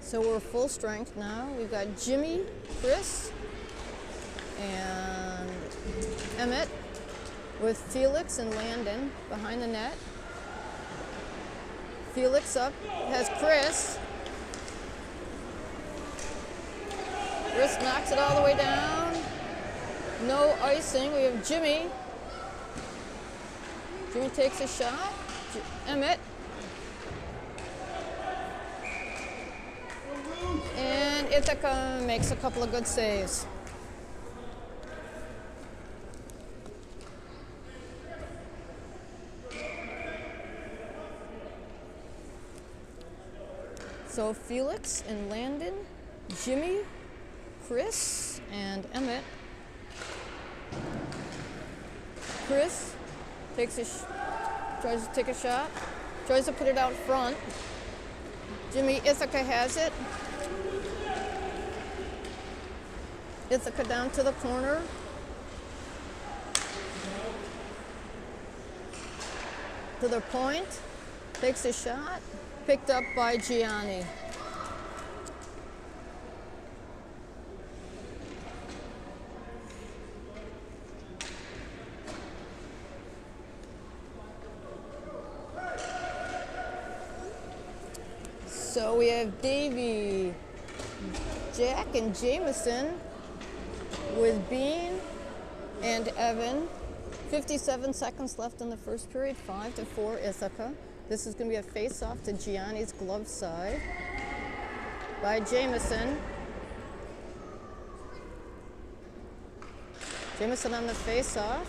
So we're full strength now. We've got Jimmy, Chris, and Emmett with Felix and Landon behind the net. Felix up, has Chris. Chris knocks it all the way down. No icing. We have Jimmy. Jimmy takes a shot. Emmett. And Ithaca makes a couple of good saves. So Felix and Landon, Jimmy, Chris, and Emmett. Chris takes tries to take a shot, tries to put it out front. Jimmy, Ithaca has it. Ithaca down to the corner. To the point, takes a shot, picked up by Gianni. So we have Davy, Jack, and Jamison with Bean and Evan. 57 seconds left in the first period, 5-4 Ithaca. This is going to be a face-off to Gianni's glove side by Jamison. Jamison on the face-off.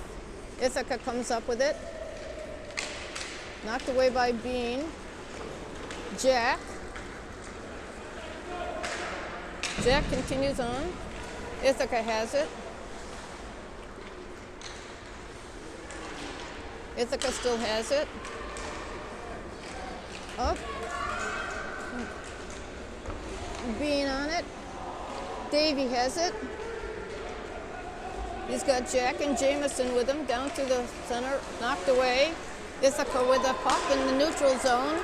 Ithaca comes up with it. Knocked away by Bean. Jack. Jack continues on. Ithaca has it. Ithaca still has it. Up. Bean on it. Davy has it. He's got Jack and Jamison with him down to the center. Knocked away. Ithaca with the puck in the neutral zone.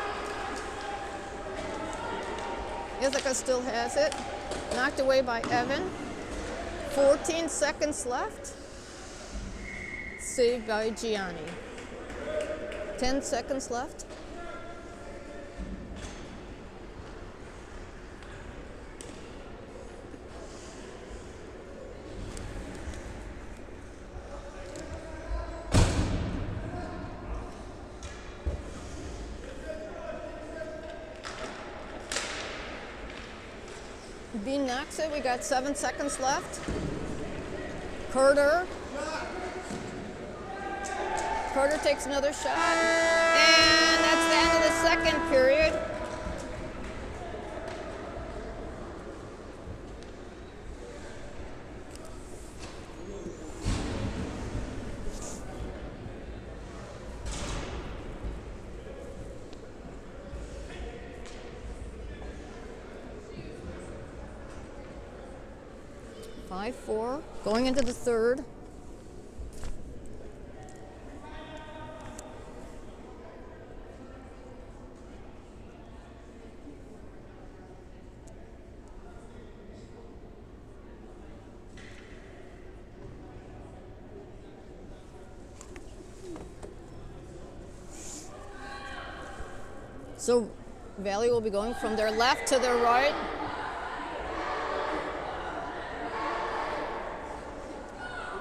Ithaca still has it. Knocked away by Evan. 14 seconds left. Saved by Gianni. 10 seconds left. Bean knocks it. We got 7 seconds left. Carter takes another shot. And that's the end of the second period. Going into the third. So Valley will be going from their left to their right.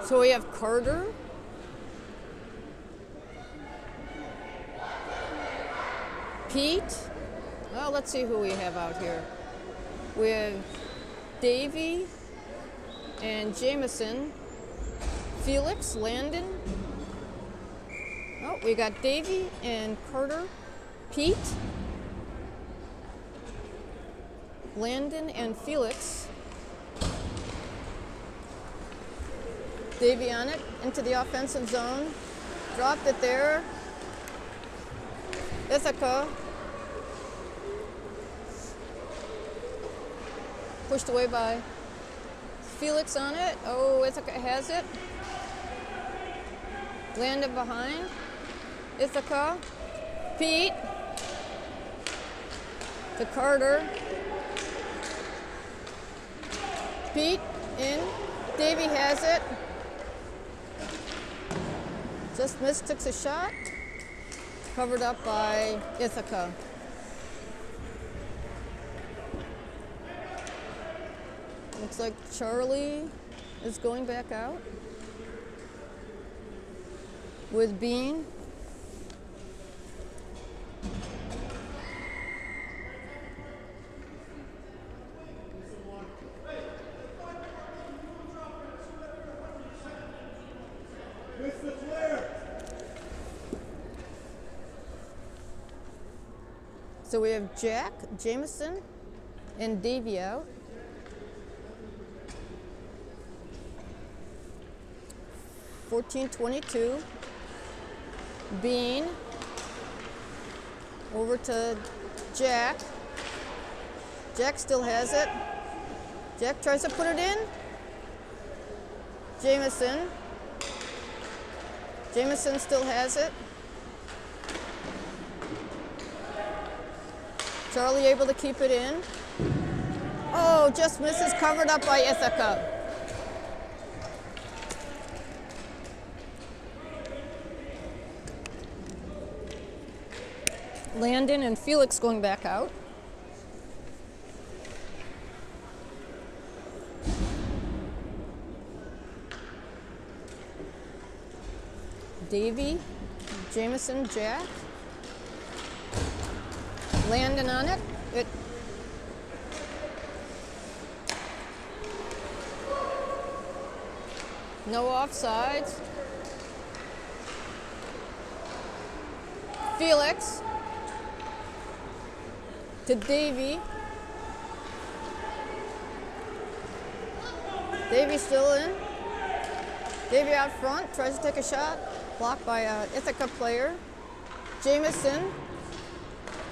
So we have Carter. Pete. Well, let's see who we have out here. We have Davy and Jameson. Felix, Landon. Oh, we got Davy and Carter. Pete. Landon and Felix. Davy on it, into the offensive zone. Dropped it there. Ithaca. Pushed away by Felix on it. Oh, Ithaca has it. Landon behind. Ithaca. Pete. To Carter. Pete in. Davy has it. Just missed, took a shot. Covered up by Ithaca. Looks like Charlie is going back out with Bean. So we have Jack, Jameson, and Davy out. $14-22. Bean. Over to Jack. Jack still has it. Jack tries to put it in. Jameson. Jameson still has it. Charlie able to keep it in. Oh, just misses, covered up by Ithaca. Landon and Felix going back out. Davy, Jameson, Jack. Landon on it. No offsides. Felix to Davy. Davy still in. Davy out front, tries to take a shot. Blocked by an Ithaca player. Jameson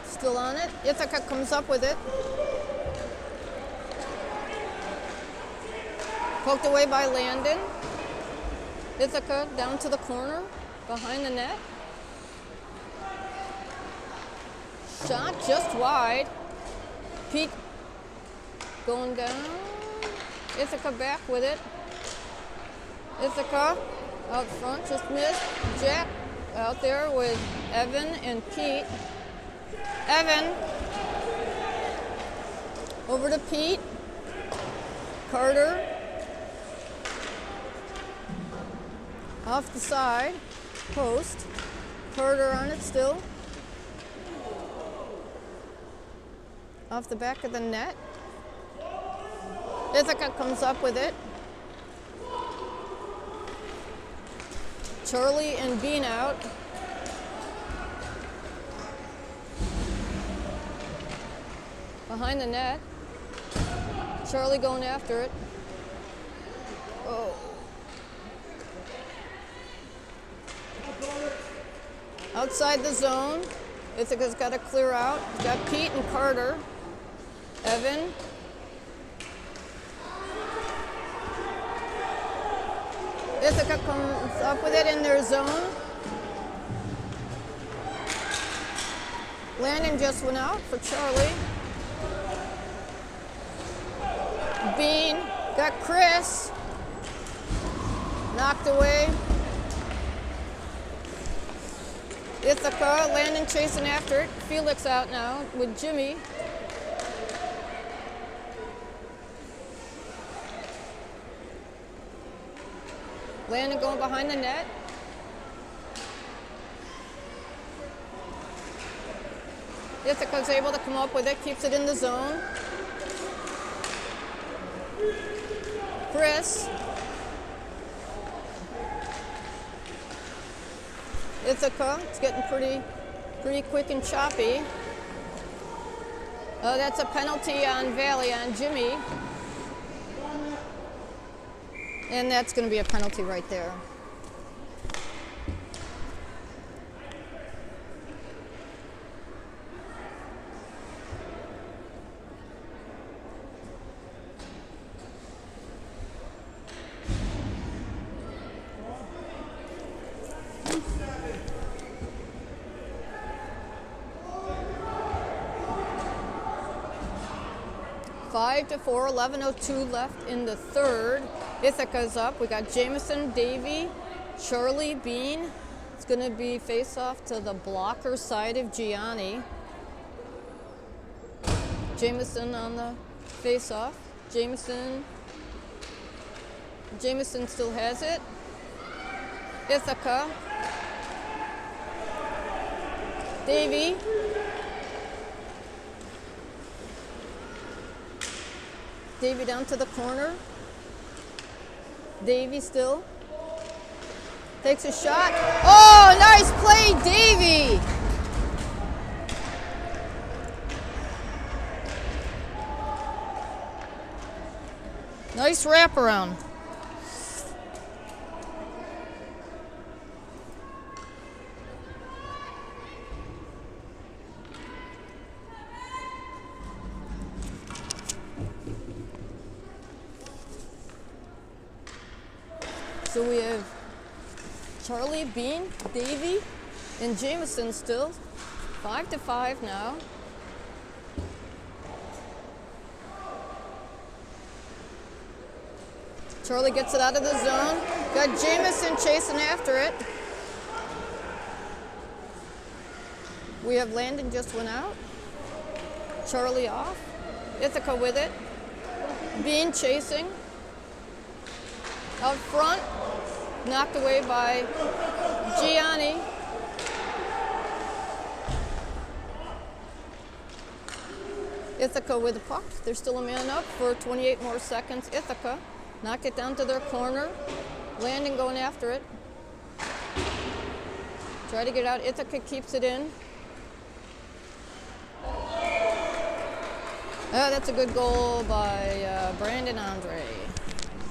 still on it. Ithaca comes up with it. Poked away by Landon. Ithaca down to the corner, behind the net. Shot just wide. Pete going down. Ithaca back with it. Ithaca out front, just missed. Jack out there with Evan and Pete. Evan over to Pete. Carter off the side post. Carter on it still. Off the back of the net. Ithaca comes up with it. Charlie and Bean out. Behind the net. Charlie going after it. Oh. Outside the zone. Ithaca's got to clear out. Got Pete and Carter. Evan. Ithaca comes up with it in their zone. Landon just went out for Charlie. Bean got Chris. Knocked away. Ithaca, Landon chasing after it. Felix out now with Jimmy. Landon going behind the net. Ithaca's able to come up with it, keeps it in the zone. Chris. Ithaca, it's getting pretty quick and choppy. Oh, that's a penalty on Valley, on Jimmy. And that's going to be a penalty right there. Five to 4, 11:02 left in the third. Ithaca's up. We got Jameson, Davey, Charlie, Bean. It's going to be face-off to the blocker side of Gianni. Jameson on the face-off. Jameson still has it. Ithaca. Davey. Davey down to the corner. Davey still. Takes a shot. Oh, nice play, Davey! Nice wraparound. So we have Charlie, Bean, Davey, and Jameson still. 5 to 5 now. Charlie gets it out of the zone. Got Jameson chasing after it. We have Landon just went out. Charlie off. Ithaca with it. Bean chasing. Out front. Knocked away by Gianni. Ithaca with the puck. There's still a man up for 28 more seconds. Ithaca knocked it down to their corner. Landon going after it. Try to get out. Ithaca keeps it in. Oh, that's a good goal by Brandon Andre.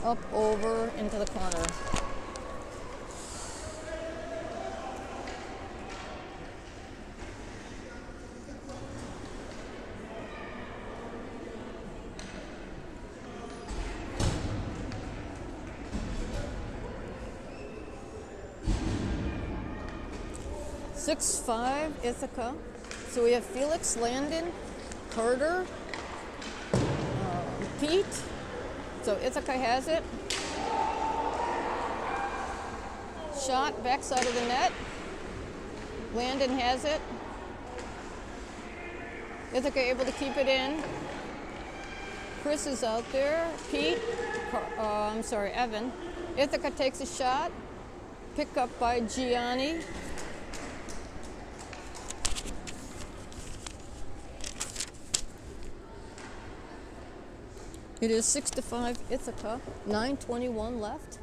Up, over, into the corner. Six, 5, Ithaca. So we have Felix, Landon, Carter, Pete. So Ithaca has it. Shot, backside of the net. Landon has it. Ithaca able to keep it in. Chris is out there. Pete, Evan. Ithaca takes a shot. Picked up by Gianni. It is 6 to 5 Ithaca, 9:21 left.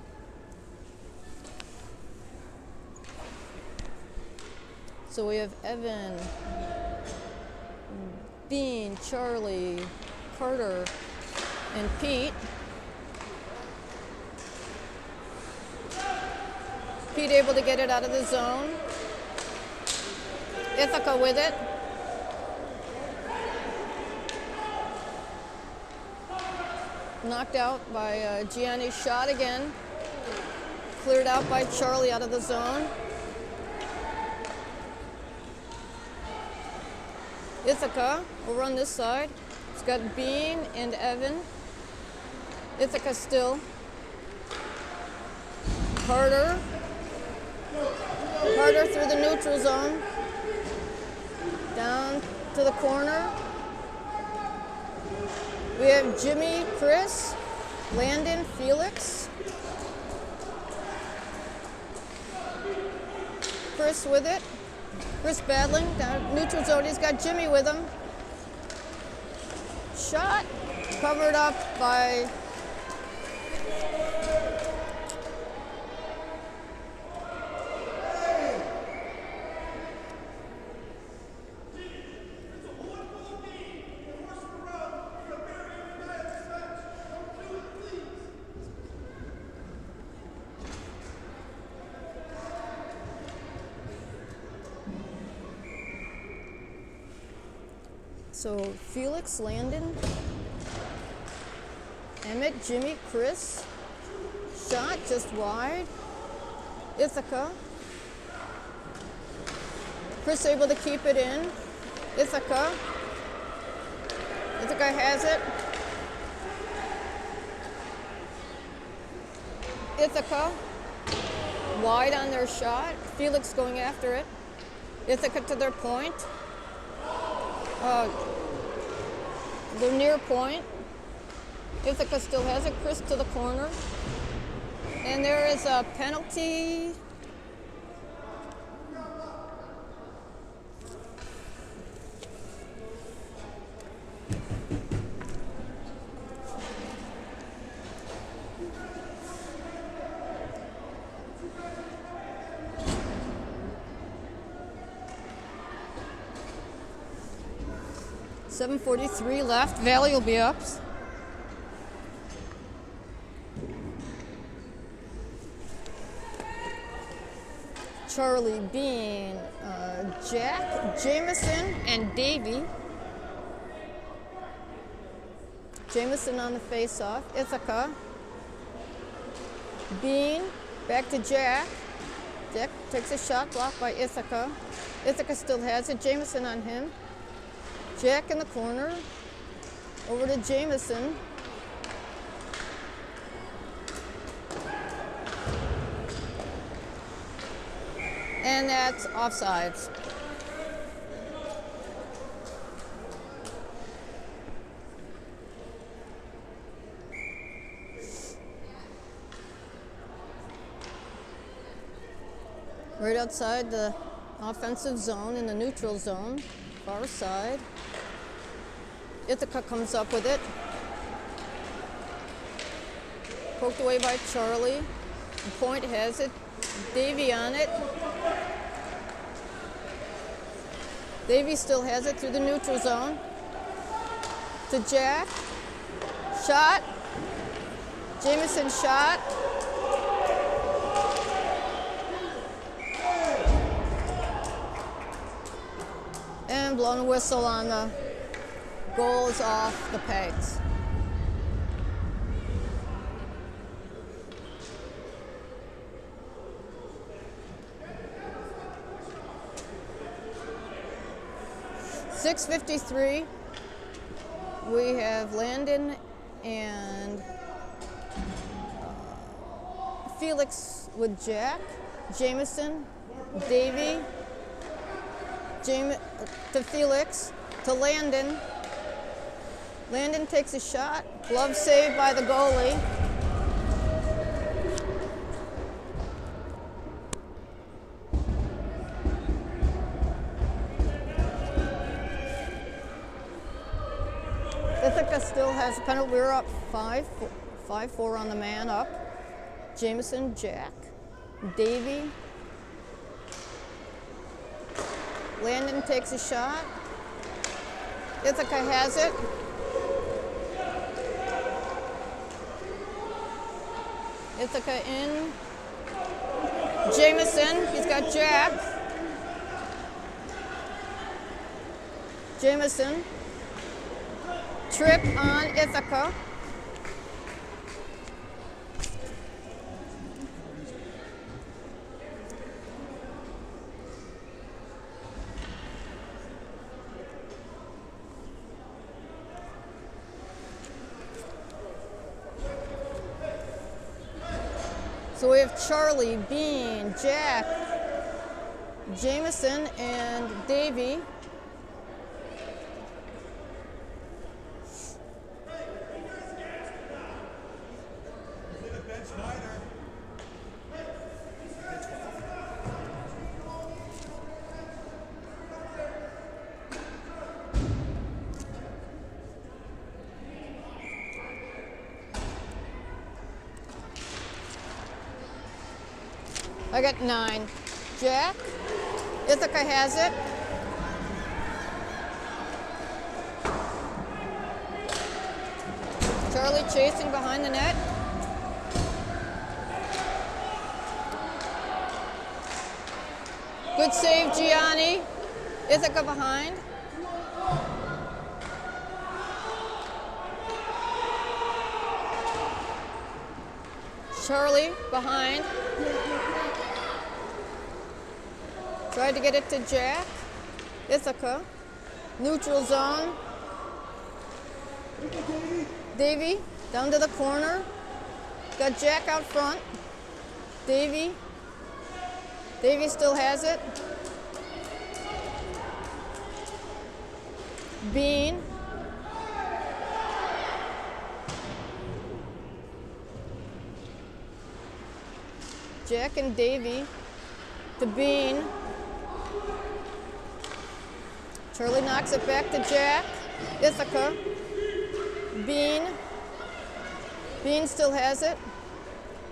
So we have Evan, Bean, Charlie, Carter, and Pete. Pete able to get it out of the zone. Ithaca with it. Knocked out by Gianni's shot again. Cleared out by Charlie out of the zone. Ithaca will run this side. It's got Bean and Evan. Ithaca still. Carter. Carter through the neutral zone. Down to the corner. We have Jimmy, Chris, Landon, Felix. Chris with it. Chris battling down neutral zone. He's got Jimmy with him. Shot covered up by so Felix, Landon, Emmett, Jimmy, Chris. Shot just wide. Ithaca. Chris able to keep it in. Ithaca. Ithaca has it. Ithaca. Wide on their shot. Felix going after it. Ithaca to their point. They're near point. Ithaca still has it. Chris to the corner. And there is a penalty. .7:43 left. Valley will be up. Charlie, Bean, Jack, Jameson, and Davey. Jameson on the face-off. Ithaca. Bean, back to Jack. Jack takes a shot blocked by Ithaca. Ithaca still has it. Jameson on him. Jack in the corner. Over to Jameson. And that's offsides. Right outside the offensive zone in the neutral zone, far side. Ithaca comes up with it. Poked away by Charlie. The point has it. Davey on it. Davey still has it through the neutral zone. To Jack. Shot. Jameson shot. And blown whistle on the goal is off the pegs. .6:53. We have Landon and Felix with Jack, Jameson, Davey, to Felix, to Landon. Landon takes a shot, glove saved by the goalie. Ithaca still has a penalty. We're up 5-4 on the man up. Jameson, Jack, Davey. Landon takes a shot. Ithaca has it. Ithaca in. Jameson, he's got Jack. Jameson. Trip on Ithaca. So we have Charlie, Bean, Jack, Jameson and Davy. I got 9. Jack. Ithaca has it. Charlie chasing behind the net. Good save, Gianni. Ithaca behind. Charlie behind. Tried to get it to Jack. Ithaca. Neutral zone. Davy down to the corner. Got Jack out front. Davy. Davy still has it. Bean. Jack and Davy to Bean. Charlie knocks it back to Jack. Ithaca. Bean. Bean still has it.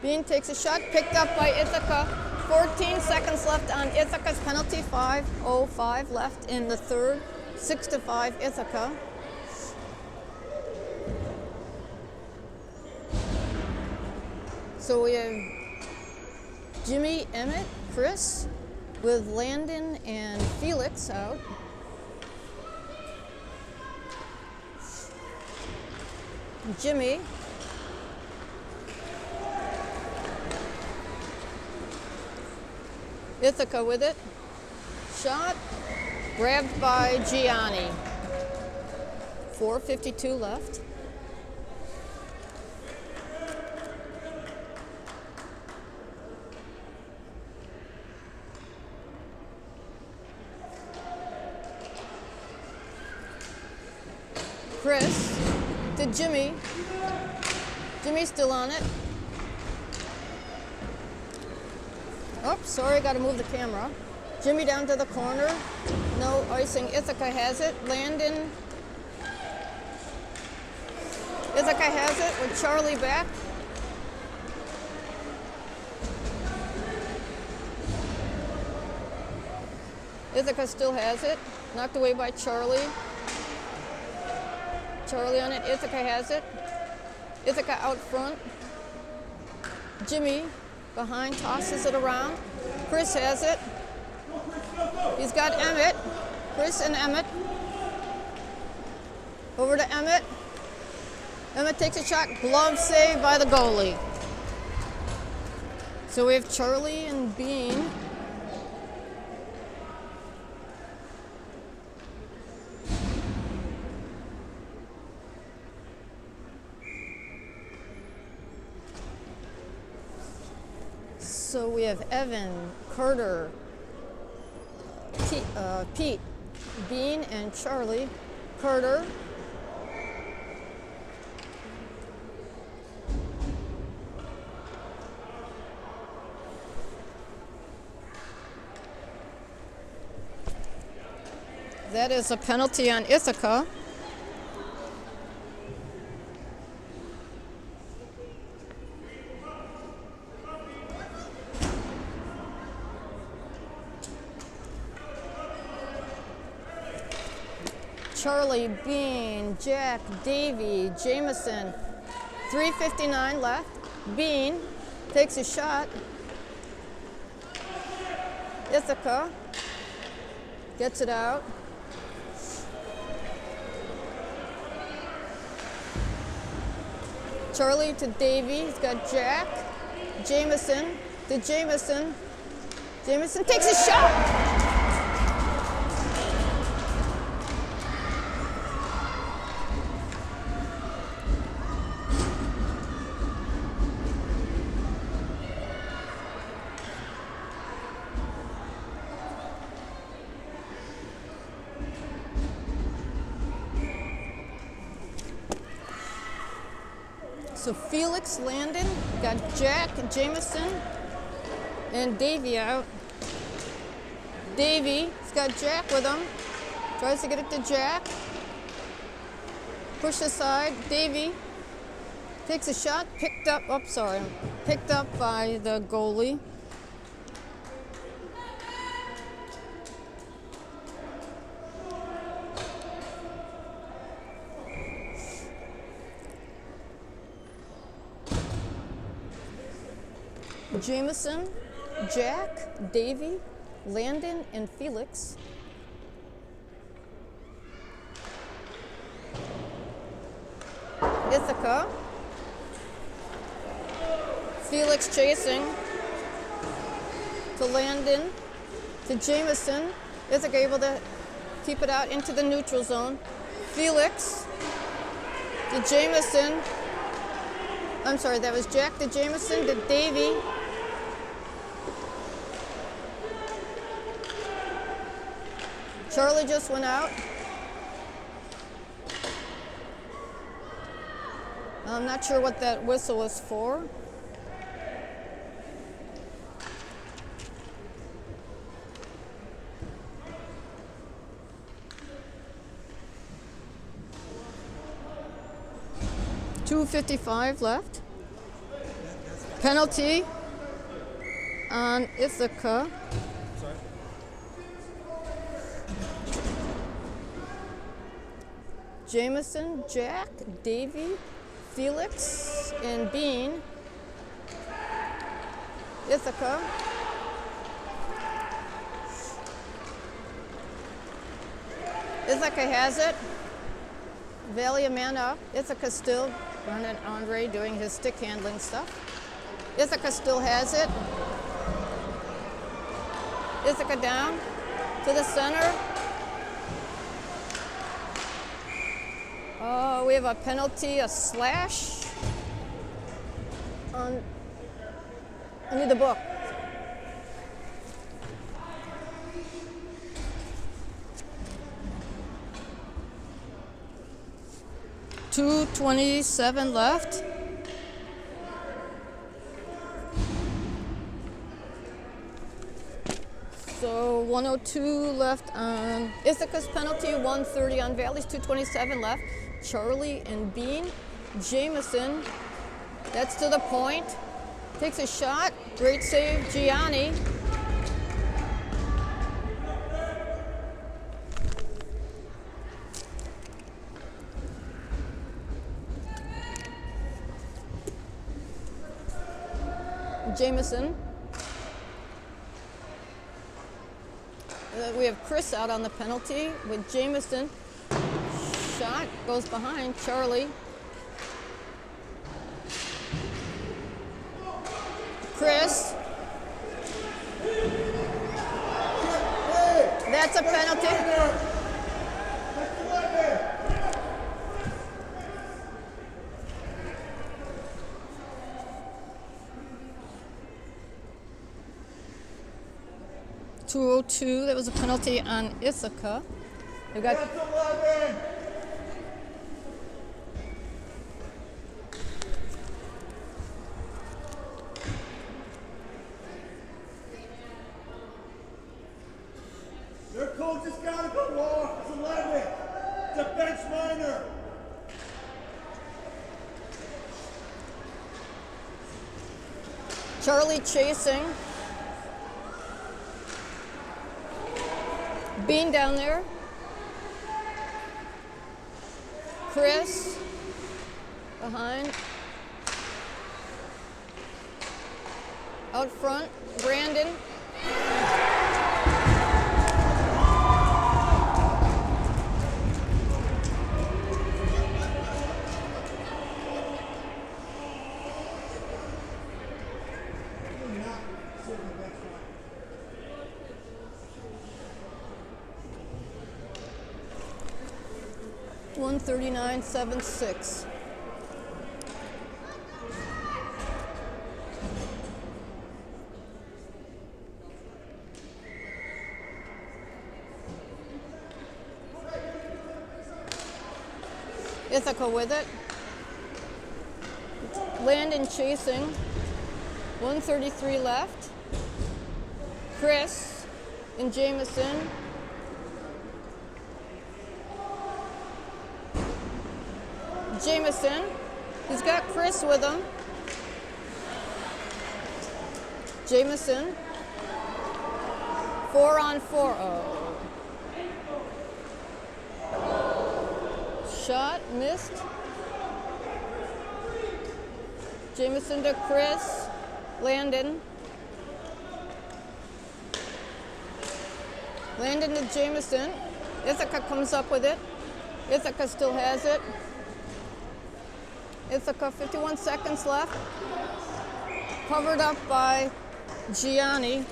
Bean takes a shot, picked up by Ithaca. 14 seconds left on Ithaca's penalty. 5:05 left in the third. 6-5 Ithaca. So we have Jimmy, Emmett, Chris, with Landon and Felix out. Jimmy. Ithaca with it. Shot. Grabbed by Gianni. 4:52 left. Chris to Jimmy. Jimmy's still on it. Oh, sorry, got to move the camera. Jimmy down to the corner. No icing. Ithaca has it. Landon. Ithaca has it with Charlie back. Ithaca still has it. Knocked away by Charlie. Charlie on it. Ithaca has it. Ithaca out front. Jimmy behind, tosses it around. Chris has it. He's got Emmett. Chris and Emmett. Over to Emmett. Emmett takes a shot. Glove save by the goalie. So we have Charlie and Bean. So we have Evan, Carter, Pete, Bean, and Charlie. Carter. That is a penalty on Ithaca. Charlie, Bean, Jack, Davy, Jameson. 3:59 left. Bean takes a shot. Ithaca gets it out. Charlie to Davy. He's got Jack. Jameson to Jameson. Jameson takes a shot. So Felix Landon got Jack Jameson and Davy out. Davy's got Jack with him. Tries to get it to Jack. Push aside. Davy takes a shot. Picked up. Oh, sorry. Picked up by the goalie. Jameson, Jack, Davy, Landon, and Felix. Ithaca. Felix chasing to Landon, to Jameson. Ithaca able to keep it out into the neutral zone. Felix to Jameson. I'm sorry, that was Jack to Jameson to Davy. Charlie just went out. I'm not sure what that whistle was for. .255 left. Penalty on Ithaca. Jameson, Jack, Davy, Felix, and Bean. Ithaca. Ithaca has it. Valley a man up. Ithaca still. Bernard Andre doing his stick handling stuff. Ithaca still has it. Ithaca down to the center. We have a penalty, a slash on under the book. .227 left. So 102 left on Ithaca's penalty, 130 on Valley's, 227 left. Charlie and Bean. Jameson, that's to the point. Takes a shot. Great save, Gianni. Jameson. We have Chris out on the penalty with Jameson. Shot goes behind Charlie. Chris. That's a penalty. 202, that was a penalty on Ithaca. They've got their coach has got to go off. It's 11. It's a bench minor. Charlie chasing. Bean down there. Chris behind. Out front, Brandon. .139.76. Ithaca with it. Landon chasing. 1:33 left. Chris and Jameson. Jameson. He's got Chris with him. Jameson. 4-on-4. Oh. Shot missed. Jameson to Chris. Landon. Landon to Jameson. Ithaca comes up with it. Ithaca still has it. Ithaca, 51 seconds left. Covered up by Gianni.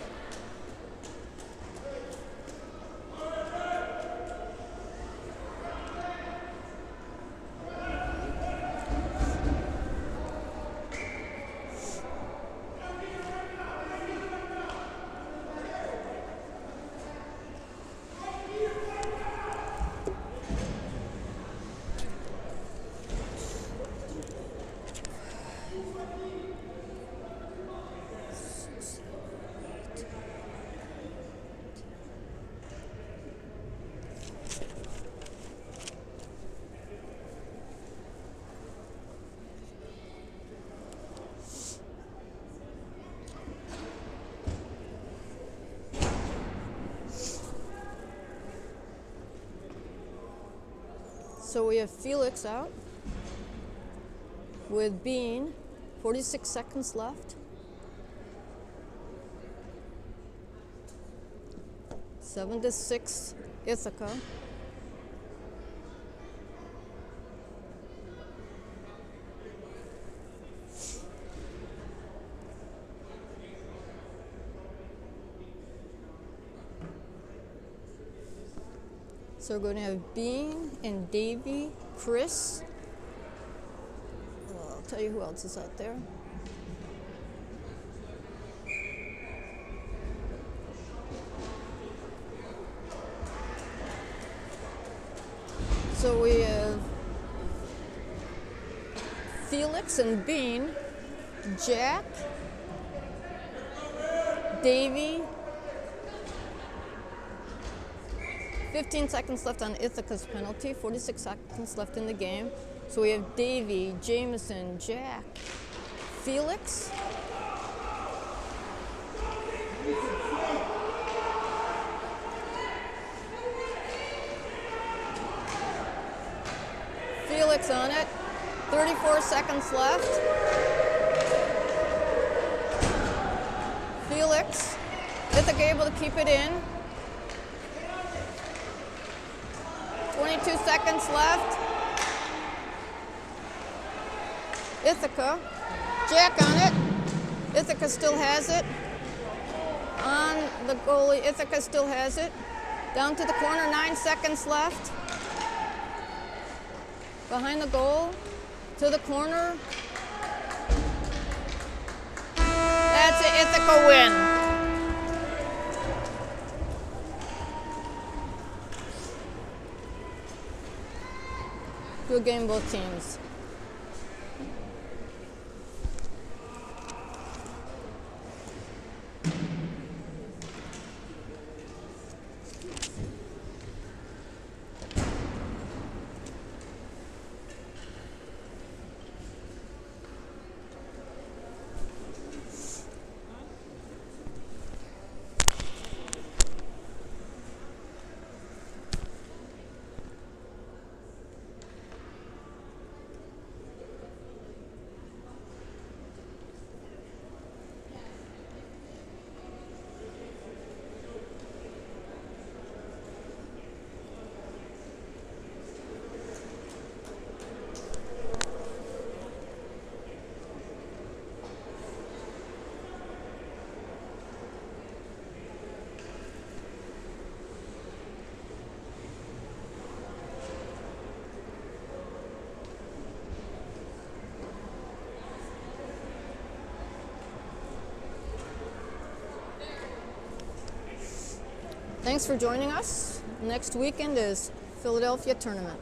So we have Felix out with Bean, 46 seconds left. 7-6 Ithaca. So we're going to have Bean and Davey, Chris. I'll tell you who else is out there. So we have Felix and Bean, Jack, Davey. 15 seconds left on Ithaca's penalty, 46 seconds left in the game. So we have Davey, Jameson, Jack, Felix. Felix on it, 34 seconds left. Felix, Ithaca able to keep it in. 22 seconds left. Ithaca. Jack on it. Ithaca still has it. On the goalie, Ithaca still has it. Down to the corner, 9 seconds left. Behind the goal. To the corner. That's it. Ithaca win. Good game, both teams. Thanks for joining us. Next weekend is Philadelphia tournament.